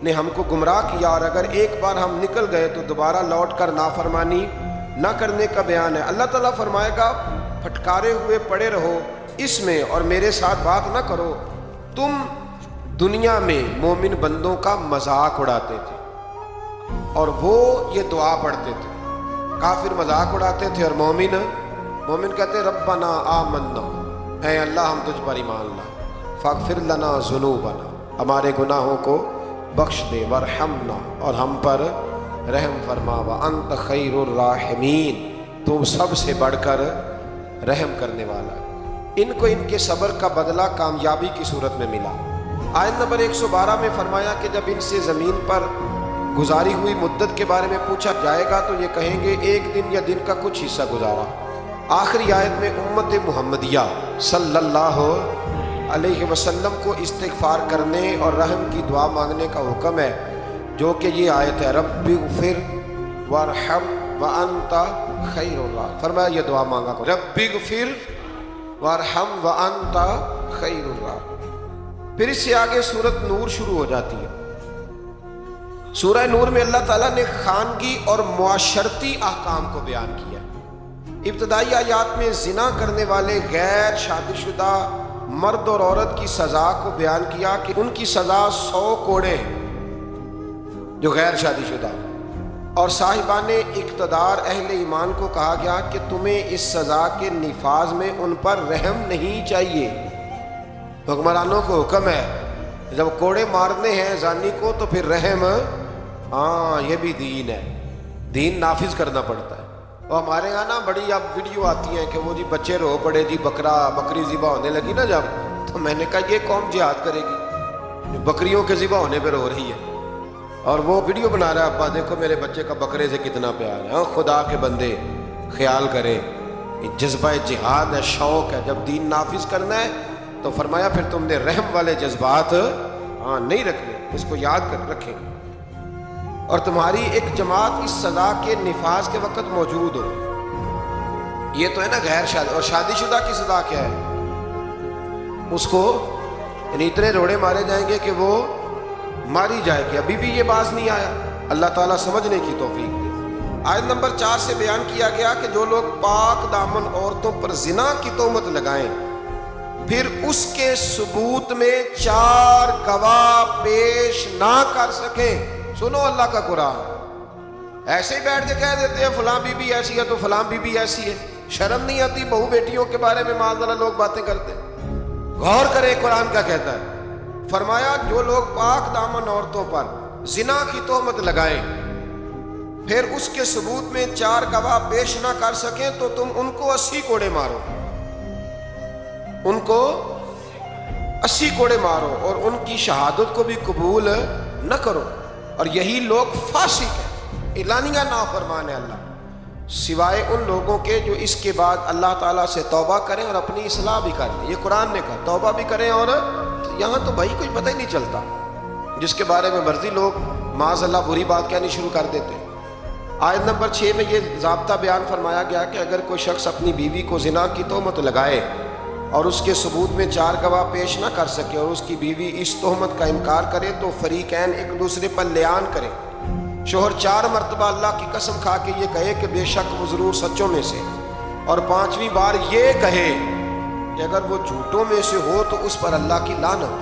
نے ہم کو گمراہ کیا اور اگر ایک بار ہم نکل گئے تو دوبارہ لوٹ کر نافرمانی نہ کرنے کا بیان ہے۔ اللہ تعالیٰ فرمائے گا پھٹکارے ہوئے پڑے رہو اس میں اور میرے ساتھ بات نہ کرو، تم دنیا میں مومن بندوں کا مذاق اڑاتے تھے۔ اور وہ یہ دعا پڑھتے تھے. کافر مذاق اڑاتے تھے اور مومن کہتے ربنا آمنا، اے اللہ ہم تجھ پر ایمان لائے، فاغفر لنا ذنوبنا، ہمارے گناہوں کو بخش دے، ورحمنا، اور ہم پر رحم فرما، وانت خیر الراحمین، تو سب سے بڑھ کر رحم کرنے والا. ان کو ان کے صبر کا بدلہ کامیابی کی صورت میں ملا. آیت نمبر 112 میں فرمایا کہ جب ان سے زمین پر گزاری ہوئی مدت کے بارے میں پوچھا جائے گا تو یہ کہیں گے ایک دن یا دن کا کچھ حصہ گزارا. آخری آیت میں امت محمدیہ صلی اللہ علیہ وسلم کو استغفار کرنے اور رحم کی دعا مانگنے کا حکم ہے، جو کہ یہ آیت ہے رب اغفر وارحم وانت خیر الراحمین. فرمایا یہ دعا مانگا کرو، رب اغفر وارحم وانت خیر الراحمین. پھر اس سے آگے سورۃ نور شروع ہو جاتی ہے. سورہ نور میں اللہ تعالیٰ نے خانگی اور معاشرتی احکام کو بیان کیا. ابتدائی آیات میں زنا کرنے والے غیر شادی شدہ مرد اور عورت کی سزا کو بیان کیا کہ ان کی سزا 100 کوڑے ہیں جو غیر شادی شدہ، اور صاحبان اقتدار اہل ایمان کو کہا گیا کہ تمہیں اس سزا کے نفاذ میں ان پر رحم نہیں چاہیے. حکمرانوں کو حکم ہے جب کوڑے مارنے ہیں زانی کو تو پھر رحم، ہاں یہ بھی دین ہے، دین نافذ کرنا پڑتا ہے. اور ہمارے یہاں نا بڑی اب ویڈیو آتی ہیں کہ وہ جی بچے رو پڑے جی بکری ذبح ہونے لگی نا جب، تو میں نے کہا یہ قوم جہاد کرے گی بکریوں کے ذبح ہونے پہ رو رہی ہے، اور وہ ویڈیو بنا رہا ہے ابا دیکھو میرے بچے کا بکرے سے کتنا پیار ہے. خدا کے بندے خیال کریں، جذبہ جہاد ہے، شوق ہے. جب دین نافذ کرنا ہے تو فرمایا پھر تم نے رحم والے جذبات نہیں رکھنے، اس کو یاد کر رکھیں. اور تمہاری ایک جماعت اس سزا کے نفاذ کے وقت موجود ہو. یہ تو ہے نا غیر شادی. اور شادی شدہ کی سزا کیا ہے؟ اس کو یعنی اتنے روڑے مارے جائیں گے کہ وہ ماری جائے گی. ابھی بھی یہ باز نہیں آیا. اللہ تعالیٰ سمجھنے کی توفیق دے. آیت نمبر 4 سے بیان کیا گیا کہ جو لوگ پاک دامن عورتوں پر زنا کی تہمت لگائیں پھر اس کے ثبوت میں 4 گواہ پیش نہ کر سکیں. سنو اللہ کا قرآن، ایسے ہی بیٹھ کے کہہ دیتے ہیں فلاں بی بی ایسی ہے تو فلاں بی بی ایسی ہے. شرم نہیں آتی بہو بیٹیوں کے بارے میں معاذ اللہ لوگ باتیں کرتے ہیں؟ غور کریں قرآن کیا کہتا ہے. فرمایا جو لوگ پاک دامن عورتوں پر زنا کی تہمت لگائیں پھر اس کے ثبوت میں 4 گواہ پیش نہ کر سکیں تو تم ان کو 80 کوڑے مارو، ان کو 80 کوڑے مارو اور ان کی شہادت کو بھی قبول نہ کرو. اور یہی لوگ فاسق ہیں، اعلانیہ نافرمان ہے اللہ، سوائے ان لوگوں کے جو اس کے بعد اللہ تعالیٰ سے توبہ کریں اور اپنی اصلاح بھی کر لیں. یہ قرآن نے کہا توبہ بھی کریں. اور یہاں تو بھائی کوئی پتہ ہی نہیں چلتا، جس کے بارے میں مرضی لوگ معاذ اللہ بری بات کہنی شروع کر دیتے ہیں. آیت نمبر 6 میں یہ ضابطہ بیان فرمایا گیا کہ اگر کوئی شخص اپنی بیوی کو زنا کی تہمت لگائے اور اس کے ثبوت میں 4 گواہ پیش نہ کر سکے اور اس کی بیوی اس تہمت کا انکار کرے تو فریقین ایک دوسرے پر لیان کریں. شوہر 4 مرتبہ اللہ کی قسم کھا کے یہ کہے کہ بے شک وہ ضرور سچوں میں سے، اور 5ویں بار یہ کہے کہ اگر وہ جھوٹوں میں سے ہو تو اس پر اللہ کی لعنت.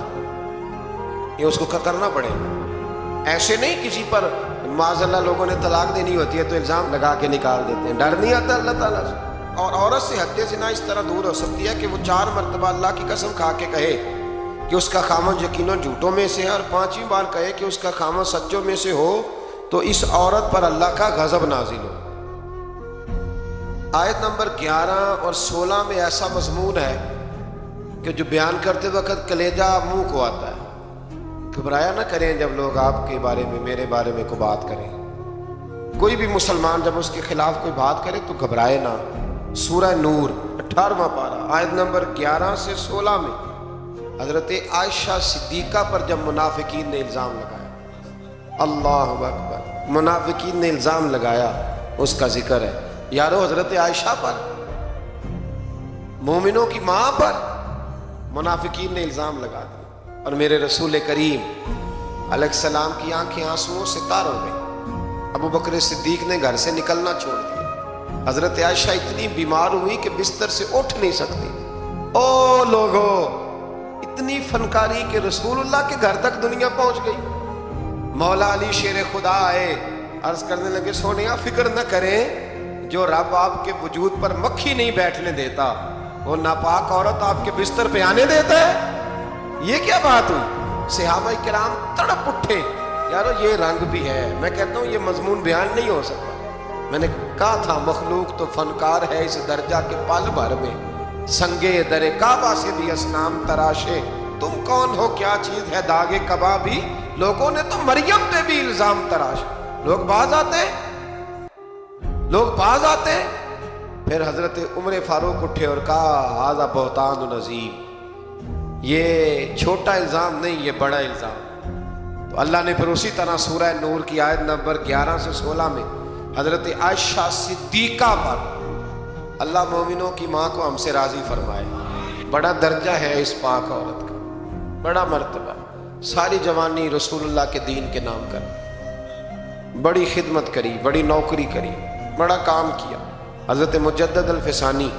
یہ اس کو کرنا پڑے گا. ایسے نہیں کسی پر معاذ اللہ لوگوں نے طلاق دینی ہوتی ہے تو الزام لگا کے نکال دیتے ہیں، ڈر نہیں آتا اللہ تعالیٰ سے. اور عورت سے حد زنا اس طرح دور ہو سکتی ہے کہ وہ 4 مرتبہ اللہ کی قسم کھا کے کہے کہ اس کا خامن یقیناً جھوٹوں میں سے ہے، اور 5ویں بار کہے کہ اس کا خامن سچوں میں سے ہو تو اس عورت پر اللہ کا غضب نازل ہو. آیت نمبر 11 اور 16 میں ایسا مضمون ہے کہ جو بیان کرتے وقت کلیجہ منہ کو آتا ہے. گھبرایا نہ کریں جب لوگ آپ کے بارے میں میرے بارے میں کوئی بات کریں. کوئی بھی مسلمان جب اس کے خلاف کوئی بات کرے تو گھبرائے نہ. سورہ نور 18واں پارہ آیت نمبر 11 سے 16 میں حضرت عائشہ صدیقہ پر جب منافقین نے الزام لگایا، اللہ اکبر، منافقین نے الزام لگایا، اس کا ذکر ہے. یارو حضرت عائشہ پر، مومنوں کی ماں پر منافقین نے الزام لگا دیا، اور میرے رسول کریم علیہ السلام کی آنکھیں آنسوؤں سے تار ہو گئی. ابو بکر صدیق نے گھر سے نکلنا چھوڑ دیا. حضرت عائشہ اتنی بیمار ہوئی کہ بستر سے اٹھ نہیں سکتی. او لوگو، اتنی فنکاری کہ رسول اللہ کے گھر تک دنیا پہنچ گئی. مولا علی شیر خدا آئے عرض کرنے لگے سونیا فکر نہ کریں، جو رب آپ کے وجود پر مکھی نہیں بیٹھنے دیتا وہ ناپاک عورت آپ کے بستر پہ آنے دیتا ہے؟ یہ کیا بات ہوئی؟ صحابہ کرام تڑپ اٹھے، یارو یہ رنگ بھی ہے۔ میں کہتا ہوں یہ مضمون بیان نہیں ہو سکتا۔ میں نے کہا تھا مخلوق تو فنکار ہے اس درجہ کے پل بھر میں، سنگے در کعبہ سے بھی اسنام تراشے، تم کون ہو کیا چیز ہے داغ کبابی؟ لوگوں نے تو مریم پہ بھی الزام تراش۔ لوگ باز آتے پھر حضرت عمر فاروق اٹھے اور کہا ھذا بہتان عظیم، یہ چھوٹا الزام نہیں، یہ بڑا الزام۔ تو اللہ نے پھر اسی طرح سورہ نور کی آیت نمبر 11 سے 16 میں حضرت عائشہ صدیقہ پر اللہ مومنوں کی ماں کو ہم سے راضی فرمائے۔ بڑا درجہ ہے اس پاک عورت کا، بڑا مرتبہ، ساری جوانی رسول اللہ کے دین کے نام کر، بڑی خدمت کری، بڑی نوکری کری، بڑا کام کیا۔ حضرت مجدد الفسانی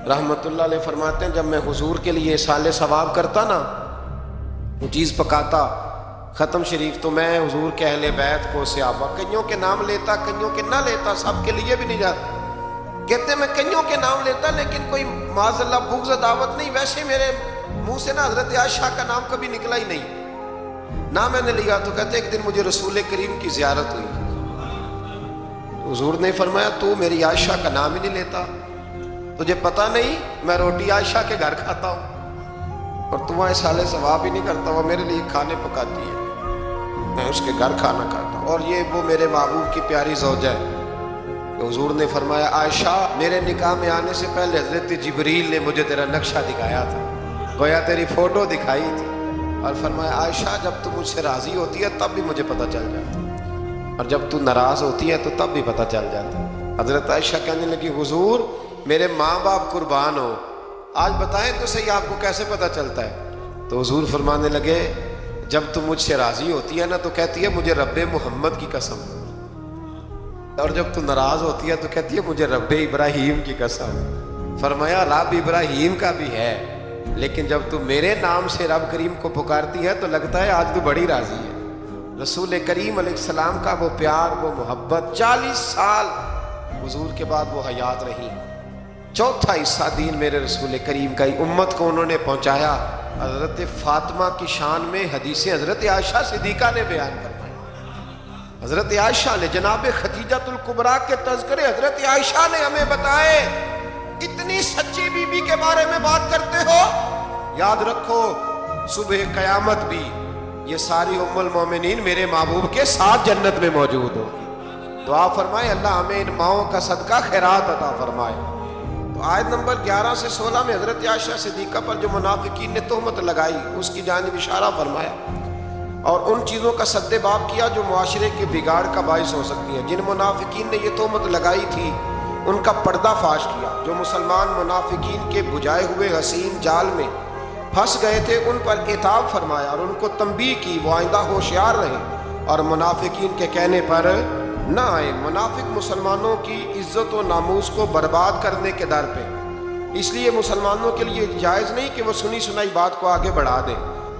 رحمت اللہ علیہ فرماتے ہیں جب میں حضور کے لیے سال ثواب کرتا نا، وہ چیز پکاتا ختم شریف، تو میں حضور کے اہل بیت کو صحابہ کئیوں کے نام لیتا، کئیوں کے نہ لیتا، سب کے لیے بھی نہیں جاتا۔ کہتے ہیں میں کئیوں کے نام لیتا لیکن کوئی معاذ اللہ بغض دعوت نہیں، ویسے میرے منہ سے نا حضرت عائشہ کا نام کبھی نکلا ہی نہیں، نہ میں نے لیا۔ تو کہتے ایک دن مجھے رسول کریم کی زیارت ہوئی، حضور نے فرمایا تو میری عائشہ کا نام ہی نہیں لیتا، تجھے پتہ نہیں میں روٹی عائشہ کے گھر کھاتا ہوں اور تمہارے سالے ثواب ہی نہیں کرتا، وہ میرے لیے کھانے پکاتی ہے، میں اس کے گھر کھانا کھاتا ہوں، اور یہ وہ میرے محبوب کی پیاری زوجہ ہے۔ حضور نے فرمایا عائشہ میرے نکاح میں آنے سے پہلے حضرت جبریل نے مجھے تیرا نقشہ دکھایا تھا، گویا تیری فوٹو دکھائی تھی، اور فرمایا عائشہ جب تو مجھ سے راضی ہوتی ہے تب بھی مجھے پتہ چل جاتا، اور جب تو ناراض ہوتی ہے تو تب بھی پتہ چل جاتا۔ حضرت عائشہ کہنے لگی حضور میرے ماں باپ قربان ہو، آج بتائیں تو صحیح آپ کو کیسے پتہ چلتا ہے؟ تو حضور فرمانے لگے جب تم مجھ سے راضی ہوتی ہے نا تو کہتی ہے مجھے رب محمد کی قسم، اور جب تو ناراض ہوتی ہے تو کہتی ہے مجھے رب ابراہیم کی قسم۔ فرمایا رب ابراہیم کا بھی ہے، لیکن جب تو میرے نام سے رب کریم کو پکارتی ہے تو لگتا ہے آج تو بڑی راضی ہے۔ رسول کریم علیہ السلام کا وہ پیار، وہ محبت، 40 سال حضور کے بعد وہ حیات رہی، چوتھا حصہ دین میرے رسول کریم کا ہی امت کو انہوں نے پہنچایا۔ حضرت فاطمہ کی شان میں حدیث حضرت عائشہ صدیقہ نے بیان فرمائی، حضرت عائشہ نے جناب خدیجۃ الکبریٰ کے تذکرے حضرت عائشہ نے ہمیں بتائے۔ اتنی سچی بی بی کے بارے میں بات کرتے ہو، یاد رکھو صبح قیامت بھی یہ ساری ام المومنین میرے محبوب کے ساتھ جنت میں موجود ہوگی۔ دعا فرمائے اللہ ہمیں ان ماؤں کا صدقہ خیرات عطا فرمائے۔ تو آیت نمبر 11 سے 16 میں حضرت عائشہ صدیقہ پر جو منافقین نے تہمت لگائی اس کی جانب اشارہ فرمایا، اور ان چیزوں کا سد باب کیا جو معاشرے کے بگاڑ کا باعث ہو سکتی ہیں۔ جن منافقین نے یہ تہمت لگائی تھی ان کا پردہ فاش کیا، جو مسلمان منافقین کے بجھائے ہوئے حسین جال میں پھنس گئے تھے ان پر عتاب فرمایا اور ان کو تنبیہ کی وہ آئندہ ہوشیار رہیں اور منافقین کے کہنے پر نہ آئے۔ منافق مسلمانوں کی عزت و ناموس کو برباد کرنے کے در پہ، اس لیے مسلمانوں کے لیے جائز نہیں کہ وہ سنی سنائی بات کو آگے بڑھا دیں،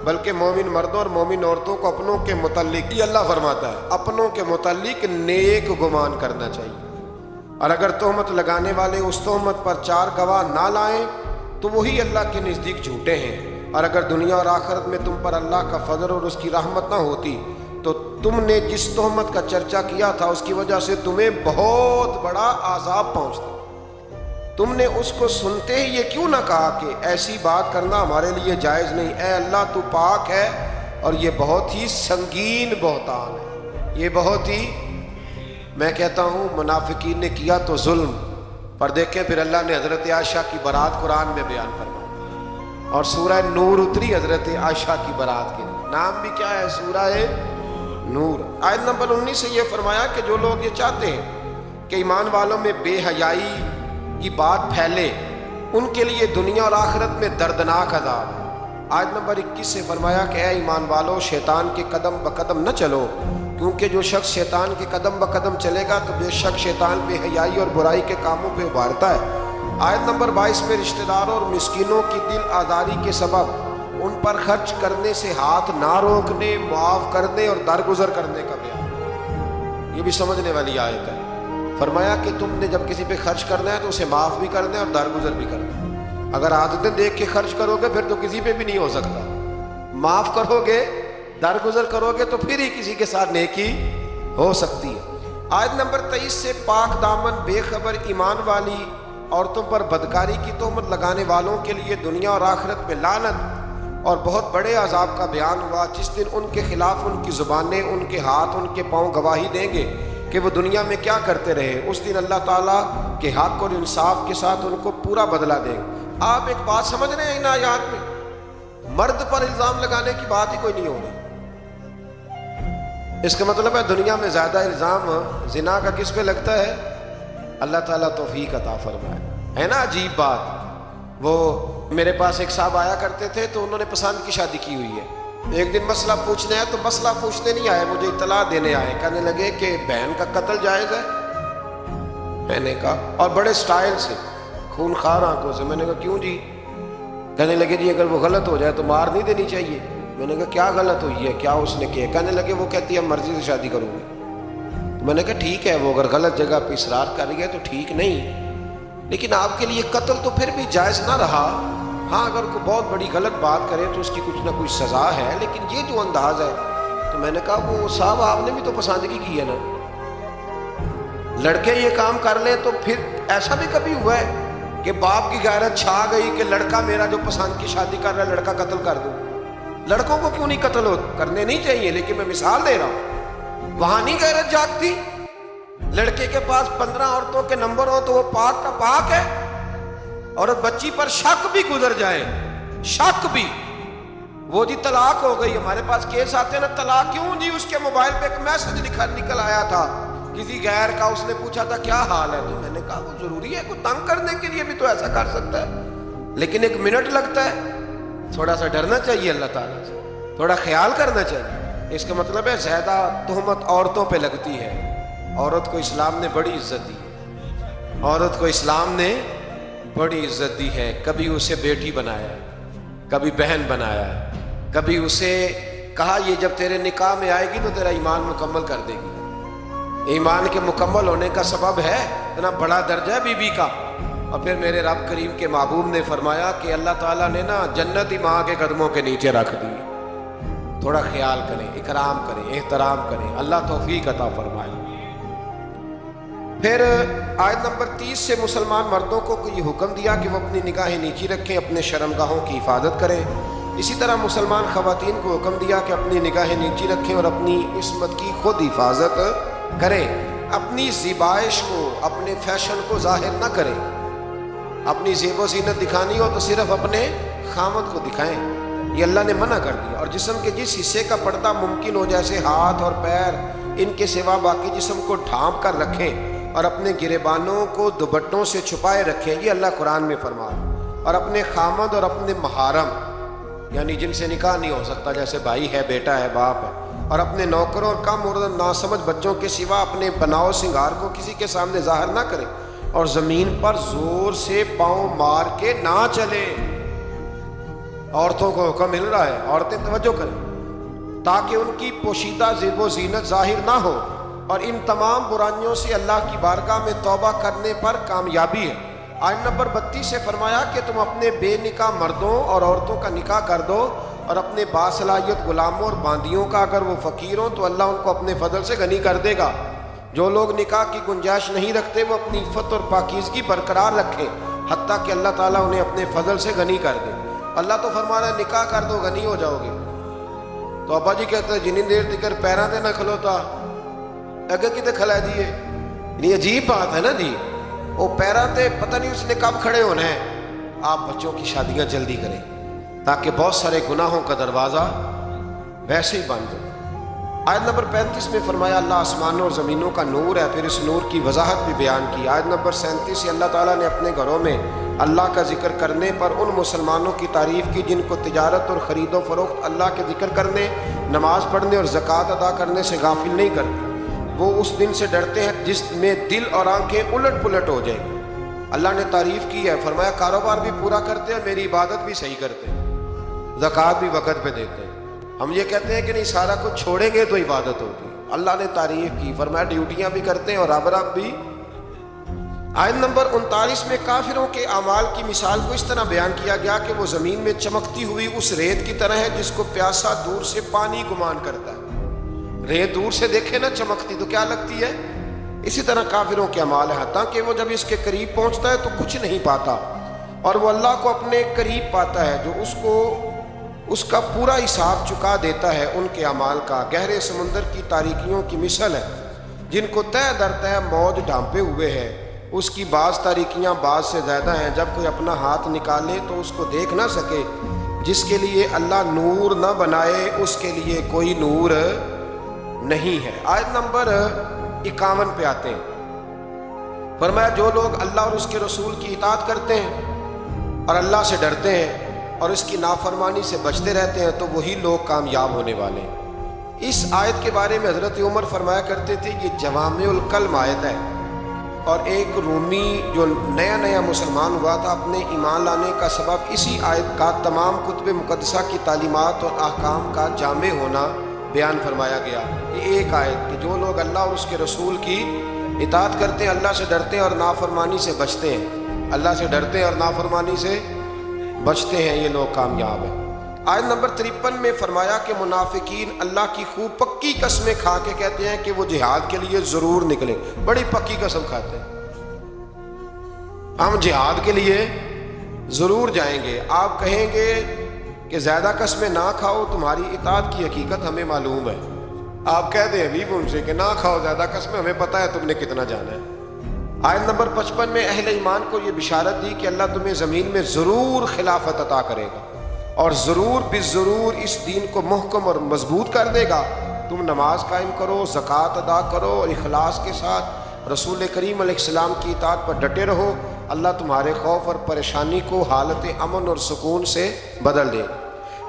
بلکہ مومن مردوں اور مومن عورتوں کو اپنوں کے متعلق، یہ اللہ فرماتا ہے، اپنوں کے متعلق نیک گمان کرنا چاہیے، اور اگر تہمت لگانے والے اس تہمت پر 4 گواہ نہ لائیں تو وہی اللہ کے نزدیک جھوٹے ہیں، اور اگر دنیا اور آخرت میں تم پر اللہ کا فضل اور اس کی رحمت نہ ہوتی تو تم نے جس تہمت کا چرچا کیا تھا اس کی وجہ سے تمہیں بہت بڑا عذاب پہنچتا۔ تم نے اس کو سنتے ہی یہ کیوں نہ کہا کہ ایسی بات کرنا ہمارے لیے جائز نہیں، اے اللہ تو پاک ہے اور یہ بہت ہی سنگین بہتان ہے، یہ بہت ہی، میں کہتا ہوں منافقین نے کیا تو ظلم، پر دیکھیں پھر اللہ نے حضرت عائشہ کی برات قرآن میں بیان فرمائی، اور سورہ نور اتری حضرت عائشہ کی برات کے لیے، نام بھی کیا ہے سورہ نور۔ آیت نمبر 19 سے یہ فرمایا کہ جو لوگ یہ چاہتے ہیں کہ ایمان والوں میں بے حیائی کی بات پھیلے ان کے لیے دنیا اور آخرت میں دردناک عذاب ہے۔ آیت نمبر 21 سے فرمایا کہ اے ایمان والو شیطان کے قدم بقدم نہ چلو، کیونکہ جو شخص شیطان کے قدم بقدم چلے گا تو بے شک شیطان بے حیائی اور برائی کے کاموں پہ ابھارتا ہے۔ آیت نمبر 22 میں رشتہ داروں اور مسکینوں کی دل آزاری کے سبب ان پر خرچ کرنے سے ہاتھ نہ روکنے، معاف کرنے اور درگزر کرنے کا بیان۔ یہ بھی سمجھنے والی آیت ہے. فرمایا کہ تم نے جب کسی پہ خرچ کرنا ہے تو اسے معاف بھی کرنا ہے اور درگزر بھی کرنا ہے. اگر عادتیں دیکھ کے خرچ کرو گے پھر تو کسی پہ بھی نہیں ہو سکتا. معاف کرو گے، درگزر کرو گے تو پھر ہی کسی کے ساتھ نیکی ہو سکتی ہے. آیت نمبر 23 سے پاک دامن بے خبر ایمان والی عورتوں پر بدکاری کی تہمت لگانے والوں کے لیے دنیا اور آخرت میں لعنت اور بہت بڑے عذاب کا بیان ہوا. جس دن ان کے خلاف ان کی زبانیں، ان کے ہاتھ، ان کے پاؤں گواہی دیں گے کہ وہ دنیا میں کیا کرتے رہے. اس دن اللہ تعالیٰ کے حق اور انصاف کے ساتھ ان کو پورا بدلہ دیں گے. آپ ایک بات سمجھ رہے ہیں ان آیات میں؟ مرد پر الزام لگانے کی بات ہی کوئی نہیں ہو رہی. اس کا مطلب ہے دنیا میں زیادہ الزام زنا کا کس پہ لگتا ہے؟ اللہ تعالیٰ توفیق عطا فرمائے. ہے نا عجیب بات. وہ میرے پاس ایک صاحب آیا کرتے تھے تو انہوں نے پسند کی شادی کی ہوئی ہے. ایک دن مسئلہ پوچھنے آئے تو مسئلہ پوچھنے نہیں آئے، مجھے اطلاع دینے آئے. کہنے لگے کہ بہن کا قتل جائز ہے. میں نے کہا، اور بڑے سٹائل سے، خون خار آنکھوں سے. میں نے کہا کیوں جی؟ کہنے لگے جی اگر وہ غلط ہو جائے تو مار نہیں دینی چاہیے. میں نے کہا کیا غلط ہوئی ہے، کیا اس نے کیا؟ کہنے لگے وہ کہتی ہے مرضی سے شادی کروں گی. میں نے کہا ٹھیک ہے، وہ اگر غلط جگہ پہ اصرار کر گیا تو ٹھیک نہیں، لیکن آپ کے لیے قتل تو پھر بھی جائز نہ رہا. ہاں اگر کوئی بہت بڑی غلط بات کرے تو اس کی کچھ نہ کچھ سزا ہے، لیکن یہ جو انداز ہے. تو میں نے کہا وہ صاحب آپ نے بھی تو پسندگی کی ہے نا. لڑکے یہ کام کر لیں تو پھر ایسا بھی کبھی ہوا ہے کہ باپ کی غیرت چھا گئی کہ لڑکا میرا جو پسند کی شادی کر رہا ہے لڑکا قتل کر دوں؟ لڑکوں کو کیوں نہیں قتل کرنے نہیں چاہیے، لیکن میں مثال دے رہا ہوں. وہاں نہیں غیرت جاگتی؟ لڑکے کے پاس 15 عورتوں کے نمبر ہو تو وہ پاک کا پاک ہے، اور بچی پر شک بھی گزر جائے، شک بھی، وہ جی طلاق ہو گئی. ہمارے پاس کیس آتے ہیں نا، طلاق کیوں جی؟ اس کے موبائل پہ ایک میسج نکل آیا تھا کسی غیر کا. اس نے پوچھا تھا کیا حال ہے؟ تو میں نے کہا وہ ضروری ہے، کوئی تنگ کرنے کے لیے بھی تو ایسا کر سکتا ہے، لیکن 1 منٹ لگتا ہے. تھوڑا سا ڈرنا چاہیے اللہ تعالیٰ سے، تھوڑا خیال کرنا چاہیے. اس کا مطلب ہے زیادہ تہمت عورتوں پہ لگتی ہے. عورت کو اسلام نے بڑی عزت دی، عورت کو اسلام نے بڑی عزت دی ہے. کبھی اسے بیٹی بنایا، کبھی بہن بنایا، کبھی اسے کہا یہ جب تیرے نکاح میں آئے گی تو تیرا ایمان مکمل کر دے گی. ایمان کے مکمل ہونے کا سبب ہے اتنا بڑا درجہ ہے بی بی کا. اور پھر میرے رب کریم کے محبوب نے فرمایا کہ اللہ تعالیٰ نے نا جنت ہی ماں کے قدموں کے نیچے رکھ دی. تھوڑا خیال کریں، اکرام کریں، احترام کریں. اللہ توفیق عطا فرمائے. پھر آیت نمبر 30 سے مسلمان مردوں کو یہ حکم دیا کہ وہ اپنی نگاہیں نیچی رکھیں، اپنے شرمگاہوں کی حفاظت کریں. اسی طرح مسلمان خواتین کو حکم دیا کہ اپنی نگاہیں نیچی رکھیں اور اپنی عصمت کی خود حفاظت کریں. اپنی زیبائش کو، اپنے فیشن کو ظاہر نہ کریں. اپنی زیب و زینت دکھانی ہو تو صرف اپنے خامد کو دکھائیں، یہ اللہ نے منع کر دیا. اور جسم کے جس حصے کا پردہ ممکن ہو جیسے ہاتھ اور پیر، ان کے سوا باقی جسم کو ڈھانپ کر رکھیں اور اپنے گریبانوں کو دوپٹوں سے چھپائے رکھیں، یہ اللہ قرآن میں فرما. اور اپنے خامد اور اپنے محارم یعنی جن سے نکاح نہیں ہو سکتا، جیسے بھائی ہے، بیٹا ہے، باپ ہے، اور اپنے نوکروں اور کم اور ناسمجھ بچوں کے سوا اپنے بناؤ سنگار کو کسی کے سامنے ظاہر نہ کریں. اور زمین پر زور سے پاؤں مار کے نہ چلے. عورتوں کو حکم مل رہا ہے، عورتیں توجہ کریں تاکہ ان کی پوشیدہ زیب و زینت ظاہر نہ ہو. اور ان تمام برائیوں سے اللہ کی بارگاہ میں توبہ کرنے پر کامیابی ہے. آیت نمبر 32 سے فرمایا کہ تم اپنے بے نکاح مردوں اور عورتوں کا نکاح کر دو، اور اپنے باصلاحیت غلاموں اور باندیوں کا اگر وہ فقیر ہوں تو اللہ ان کو اپنے فضل سے غنی کر دے گا. جو لوگ نکاح کی گنجائش نہیں رکھتے وہ اپنی عفت اور پاکیزگی برقرار رکھیں حتیٰ کہ اللہ تعالیٰ انہیں اپنے فضل سے غنی کر دے. اللہ تو فرما رہا ہے نکاح کر دو غنی ہو جاؤ گے. تو ابا جی کہتے ہیں جنی دیر تکر پیراں تے نہ کھلوتا اگر کتے کھلا دیے. یہ عجیب بات ہے نا جی. وہ پیراں تے پتہ نہیں اس نے کب کھڑے ہونا ہے. آپ بچوں کی شادیاں جلدی کریں تاکہ بہت سارے گناہوں کا دروازہ ویسے ہی بند ہو. آیت نمبر 35 میں فرمایا اللہ آسمانوں اور زمینوں کا نور ہے. پھر اس نور کی وضاحت بھی بیان کی. آیت نمبر 37 سے اللہ تعالیٰ نے اپنے گھروں میں اللہ کا ذکر کرنے پر ان مسلمانوں کی تعریف کی جن کو تجارت اور خرید و فروخت اللہ کے ذکر کرنے، نماز پڑھنے اور زکوٰۃ ادا کرنے سے غافل نہیں کرتے. وہ اس دن سے ڈرتے ہیں جس میں دل اور آنکھیں الٹ پلٹ ہو جائیں گی. اللہ نے تعریف کی ہے، فرمایا کاروبار بھی پورا کرتے ہیں، میری عبادت بھی صحیح کرتے ہیں، زکوٰۃ بھی وقت پہ دیتے ہیں. ہم یہ کہتے ہیں کہ نہیں سارا کچھ چھوڑیں گے تو عبادت ہوگی. اللہ نے تعریف کی، فرمایا ڈیوٹیاں بھی کرتے ہیں اور رب رب بھی۔ آیت نمبر 39 میں کافروں کے اعمال کی مثال کو اس طرح بیان کیا گیا کہ وہ زمین میں چمکتی ہوئی اس ریت کی طرح ہے جس کو پیاسا دور سے پانی گمان کرتا ہے۔ ریت دور سے دیکھے نا چمکتی تو کیا لگتی ہے، اسی طرح کافروں کے اعمال ہے، حتیٰ کہ وہ جب اس کے قریب پہنچتا ہے تو کچھ نہیں پاتا، اور وہ اللہ کو اپنے قریب پاتا ہے جو اس کا پورا حساب چکا دیتا ہے۔ ان کے اعمال کا گہرے سمندر کی تاریکیوں کی مثل ہے جن کو تہ در تہ موج ڈھانپے ہوئے ہے، اس کی بعض تاریکیاں بعض سے زیادہ ہیں، جب کوئی اپنا ہاتھ نکالے تو اس کو دیکھ نہ سکے۔ جس کے لیے اللہ نور نہ بنائے اس کے لیے کوئی نور نہیں ہے۔ آیت نمبر 51 پہ آتے ہیں، فرمایا جو لوگ اللہ اور اس کے رسول کی اطاعت کرتے ہیں اور اللہ سے ڈرتے ہیں اور اس کی نافرمانی سے بچتے رہتے ہیں تو وہی لوگ کامیاب ہونے والے ہیں۔ اس آیت کے بارے میں حضرت عمر فرمایا کرتے تھے یہ جوامع الکلم آیت ہے، اور ایک رومی جو نیا مسلمان ہوا تھا اپنے ایمان لانے کا سبب اسی آیت کا تمام کتب مقدسہ کی تعلیمات اور احکام کا جامع ہونا بیان فرمایا گیا۔ یہ ایک آیت کہ جو لوگ اللہ اور اس کے رسول کی اطاعت کرتے ہیں، اللہ سے ڈرتے ہیں اور نافرمانی سے بچتے ہیں، اللہ سے ڈرتے ہیں اور نافرمانی سے بچتے ہیں، یہ لوگ کامیاب ہیں۔ آیت نمبر 53 میں فرمایا کہ منافقین اللہ کی خوب پکی قسمیں کھا کے کہتے ہیں کہ وہ جہاد کے لیے ضرور نکلیں، بڑی پکی قسم کھاتے ہیں، ہم جہاد کے لیے ضرور جائیں گے۔ آپ کہیں گے کہ زیادہ قسمیں نہ کھاؤ، تمہاری اطاعت کی حقیقت ہمیں معلوم ہے، آپ کہہ دیں ابھی ان سے کہ نہ کھاؤ زیادہ قسمیں، ہمیں پتہ ہے تم نے کتنا جانا ہے۔ آیت نمبر 55 میں اہل ایمان کو یہ بشارت دی کہ اللہ تمہیں زمین میں ضرور خلافت عطا کرے گا اور ضرور بالضرور اس دین کو محکم اور مضبوط کر دے گا۔ تم نماز قائم کرو، زکوٰۃ ادا کرو اور اخلاص کے ساتھ رسول کریم علیہ السلام کی اطاعت پر ڈٹے رہو، اللہ تمہارے خوف اور پریشانی کو حالت امن اور سکون سے بدل دے۔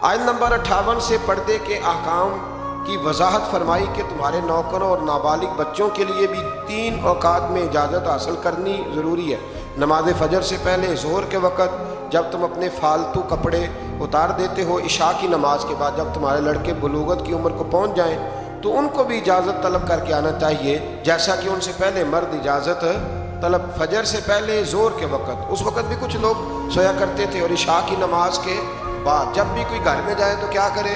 آیت نمبر 58 سے پردے کے احکام کی وضاحت فرمائی کہ تمہارے نوکروں اور نابالغ بچوں کے لیے بھی 3 اوقات میں اجازت حاصل کرنی ضروری ہے۔ نماز فجر سے پہلے، ظہر کے وقت جب تم اپنے فالتو کپڑے اتار دیتے ہو، عشاء کی نماز کے بعد جب تمہارے لڑکے بلوغت کی عمر کو پہنچ جائیں تو ان کو بھی اجازت طلب کر کے آنا چاہیے جیسا کہ ان سے پہلے مرد اجازت طلب فجر سے پہلے، ظہر کے وقت، اس وقت بھی کچھ لوگ سویا کرتے تھے، اور عشاء کی نماز کے بعد جب بھی کوئی گھر میں جائے تو کیا کرے،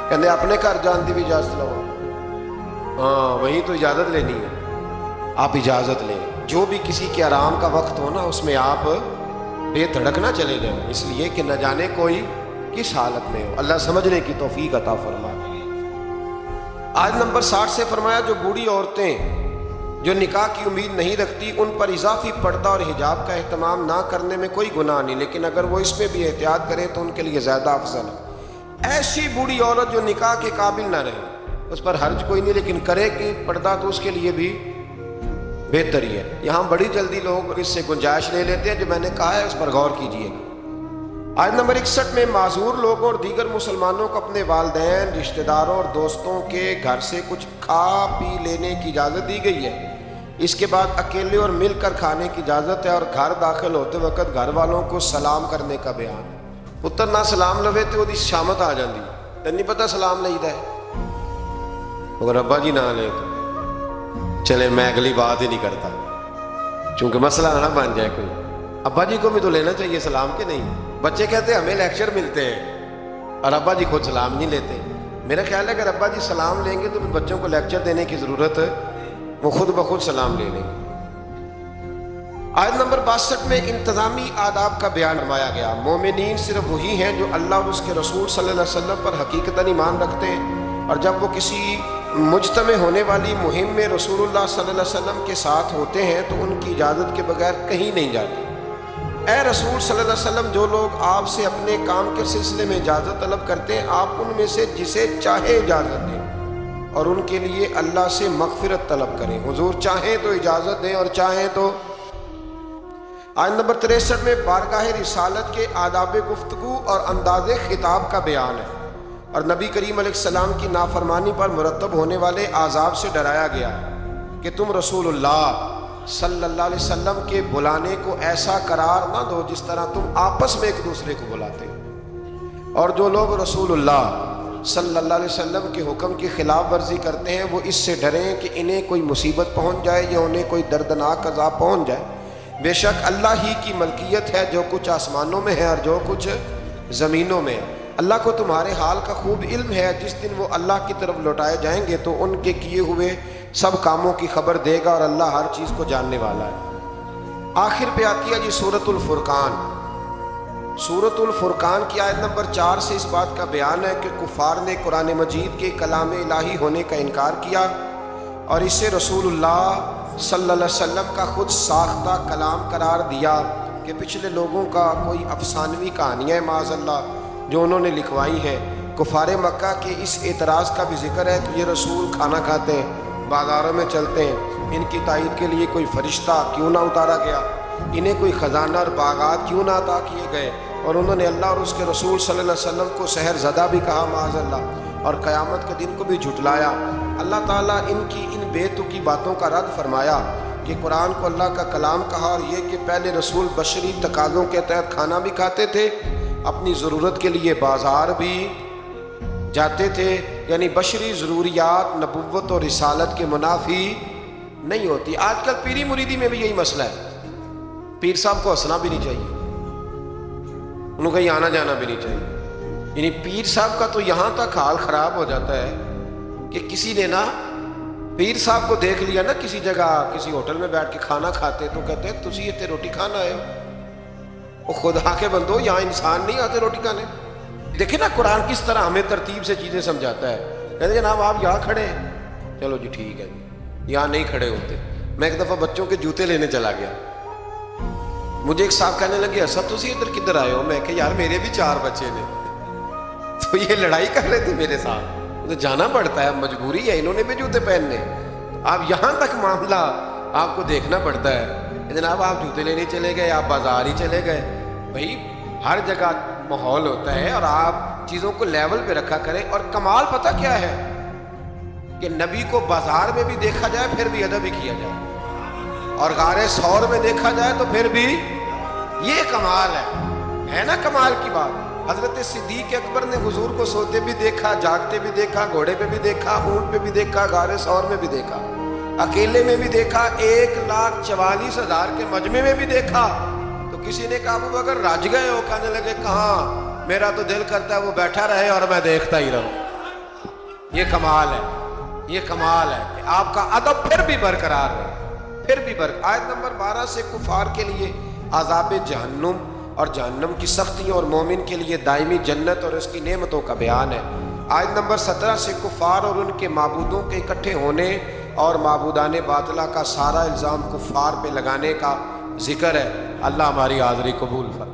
کہنے اپنے گھر جان دی بھی اجازت لو، ہاں وہیں تو اجازت لینی ہے، آپ اجازت لیں۔ جو بھی کسی کے آرام کا وقت ہو نا اس میں آپ بے دھڑک نہ چلے جائیں، اس لیے کہ نہ جانے کوئی کس حالت میں ہو، اللہ سمجھنے کی توفیق عطا فرمائے۔ آیت نمبر 60 سے فرمایا جو بوڑھی عورتیں جو نکاح کی امید نہیں رکھتی ان پر اضافی پردہ اور حجاب کا اہتمام نہ کرنے میں کوئی گناہ نہیں، لیکن اگر وہ اس میں بھی احتیاط کریں تو ان کے لیے زیادہ افضل ہے۔ ایسی بوڑھی عورت جو نکاح کے قابل نہ رہے اس پر حرج کوئی نہیں، لیکن کرے کہ پردہ تو اس کے لیے بھی بہتر ہی ہے۔ یہاں بڑی جلدی لوگ اس سے گنجائش لے لیتے ہیں، جو میں نے کہا ہے اس پر غور کیجیے گا۔ آیت نمبر 61 میں معذور لوگوں اور دیگر مسلمانوں کو اپنے والدین، رشتہ داروں اور دوستوں کے گھر سے کچھ کھا پی لینے کی اجازت دی گئی ہے۔ اس کے بعد اکیلے اور مل کر کھانے کی اجازت ہے، اور گھر داخل ہوتے وقت گھر والوں کو سلام کرنے کا بیان ہے۔ پتر نہ سلام لوے تو وہ شامت آ جاندی ہے، نہیں پتہ سلام لئیدا ہے، اگر ابا جی نہ لے تو چلے میں اگلی بات ہی نہیں کرتا، چونکہ مسئلہ نہ بن جائے کوئی، ابا جی کو بھی تو لینا چاہیے سلام کے نہیں۔ بچے کہتے ہیں ہمیں لیکچر ملتے ہیں اور ابا جی خود سلام نہیں لیتے۔ میرا خیال ہے اگر ابا جی سلام لیں گے تو پھر بچوں کو لیکچر دینے کی ضرورت ہے، وہ خود بخود سلام لے لیں گے۔ آیت نمبر 62 میں انتظامی آداب کا بیان فرمایا گیا۔ مومنین صرف وہی ہیں جو اللہ اور اس کے رسول صلی اللہ علیہ وسلم پر حقیقتاً ایمان رکھتے ہیں، اور جب وہ کسی مجتمع ہونے والی مہم میں رسول اللہ صلی اللہ علیہ وسلم کے ساتھ ہوتے ہیں تو ان کی اجازت کے بغیر کہیں نہیں جاتے۔ اے رسول صلی اللہ علیہ وسلم، جو لوگ آپ سے اپنے کام کے سلسلے میں اجازت طلب کرتے ہیں آپ ان میں سے جسے چاہے اجازت دیں اور ان کے لیے اللہ سے مغفرت طلب کریں۔ حضور چاہیں تو اجازت دیں اور چاہیں تو۔ آیت نمبر 63 میں بارگاہ رسالت کے آداب گفتگو اور انداز خطاب کا بیان ہے، اور نبی کریم علیہ السلام کی نافرمانی پر مرتب ہونے والے عذاب سے ڈرایا گیا کہ تم رسول اللہ صلی اللہ علیہ وسلم کے بلانے کو ایسا قرار نہ دو جس طرح تم آپس میں ایک دوسرے کو بلاتے ہو، اور جو لوگ رسول اللہ صلی اللہ علیہ وسلم کے حکم کی خلاف ورزی کرتے ہیں وہ اس سے ڈریں کہ انہیں کوئی مصیبت پہنچ جائے یا انہیں کوئی دردناک عذاب پہنچ جائے۔ بے شک اللہ ہی کی ملکیت ہے جو کچھ آسمانوں میں ہے اور جو کچھ زمینوں میں ہے۔ اللہ کو تمہارے حال کا خوب علم ہے، جس دن وہ اللہ کی طرف لوٹائے جائیں گے تو ان کے کیے ہوئے سب کاموں کی خبر دے گا، اور اللہ ہر چیز کو جاننے والا ہے۔ آخر پہ آتی ہے جی سورۃ الفرقان۔ سورۃ الفرقان کی آیت نمبر 4 سے اس بات کا بیان ہے کہ کفار نے قرآن مجید کے کلام الہی ہونے کا انکار کیا اور اسے رسول اللہ صلی اللہ علیہ وسلم کا خود ساختہ کلام قرار دیا کہ پچھلے لوگوں کا کوئی افسانوی کہانیاں معاذ اللہ جو انہوں نے لکھوائی ہیں۔ کفار مکہ کے اس اعتراض کا بھی ذکر ہے کہ یہ رسول کھانا کھاتے ہیں، بازاروں میں چلتے ہیں، ان کی تائید کے لیے کوئی فرشتہ کیوں نہ اتارا گیا، انہیں کوئی خزانہ اور باغات کیوں نہ عطا کیے گئے، اور انہوں نے اللہ اور اس کے رسول صلی اللہ علیہ وسلم کو سحر زدہ بھی کہا معاذ اللہ، اور قیامت کے دن کو بھی جھٹلایا۔ اللہ تعالیٰ ان کی ان بے تکی باتوں کا رد فرمایا کہ قرآن کو اللہ کا کلام کہا، اور یہ کہ پہلے رسول بشری تقاضوں کے تحت کھانا بھی کھاتے تھے، اپنی ضرورت کے لیے بازار بھی جاتے تھے، یعنی بشری ضروریات نبوت اور رسالت کے منافی نہیں ہوتی۔ آج کل پیری مریدی میں بھی یہی مسئلہ ہے، پیر صاحب کو ہنسنا بھی نہیں چاہیے، انہوں کہیں آنا جانا بھی نہیں چاہیے، یعنی پیر صاحب کا تو یہاں تک حال خراب ہو جاتا ہے کہ کسی نے نا پیر صاحب کو دیکھ لیا نا کسی جگہ کسی ہوٹل میں بیٹھ کے کھانا کھاتے تو کہتے ہیں تسی اتنے روٹی کھانا آئے ہو، وہ خدا کے بندو یہاں انسان نہیں آتے روٹی کھانے۔ دیکھیں نا قرآن کس طرح ہمیں ترتیب سے چیزیں سمجھاتا ہے، کہتے ہیں جناب آپ یہاں کھڑے ہیں، چلو جی ٹھیک ہے، یہاں نہیں کھڑے ہوتے۔ میں ایک دفعہ بچوں کے جوتے لینے چلا گیا، مجھے ایک صاحب کہنے لگے ایسا تسی ادھر کدھر آئے ہو؟ میں کہ یار میرے بھی 4 بچے نے، تو یہ لڑائی کر رہے تھے میرے ساتھ، تو جانا پڑتا ہے، مجبوری ہے، انہوں نے بھی جوتے پہننے، آپ یہاں تک معاملہ آپ کو دیکھنا پڑتا ہے۔ جناب آپ جوتے لینے چلے گئے، آپ بازار ہی چلے گئے، بھائی ہر جگہ ماحول ہوتا ہے، اور آپ چیزوں کو لیول پہ رکھا کریں۔ اور کمال پتہ کیا ہے کہ نبی کو بازار میں بھی دیکھا جائے پھر بھی ادب ہی کیا جائے، اور غار ثور میں دیکھا جائے تو پھر بھی یہ کمال ہے نا کمال کی بات۔ حضرت صدیق اکبر نے حضور کو سوتے بھی دیکھا، جاگتے بھی دیکھا، گھوڑے پہ بھی دیکھا، اونٹ پہ بھی دیکھا، غار ثور میں بھی دیکھا، اکیلے میں بھی دیکھا، 1,44,000 کے مجمع میں بھی دیکھا۔ تو کسی نے کہا ابو بکر رج گئے ہو؟ کہنے لگے کہاں، میرا تو دل کرتا ہے وہ بیٹھا رہے اور میں دیکھتا ہی رہوں۔ یہ کمال ہے، یہ کمال ہے کہ آپ کا ادب پھر بھی برقرار ہے، پھر بھی آیت نمبر 12 سے کفار کے لیے عذاب جہنم اور جہنم کی سختیوں اور مومن کے لیے دائمی جنت اور اس کی نعمتوں کا بیان ہے۔ آیت نمبر 17 سے کفار اور ان کے معبودوں کے اکٹھے ہونے اور معبودان باطلہ کا سارا الزام کفار پہ لگانے کا ذکر ہے۔ اللہ ہماری حاضری قبول فرمائے۔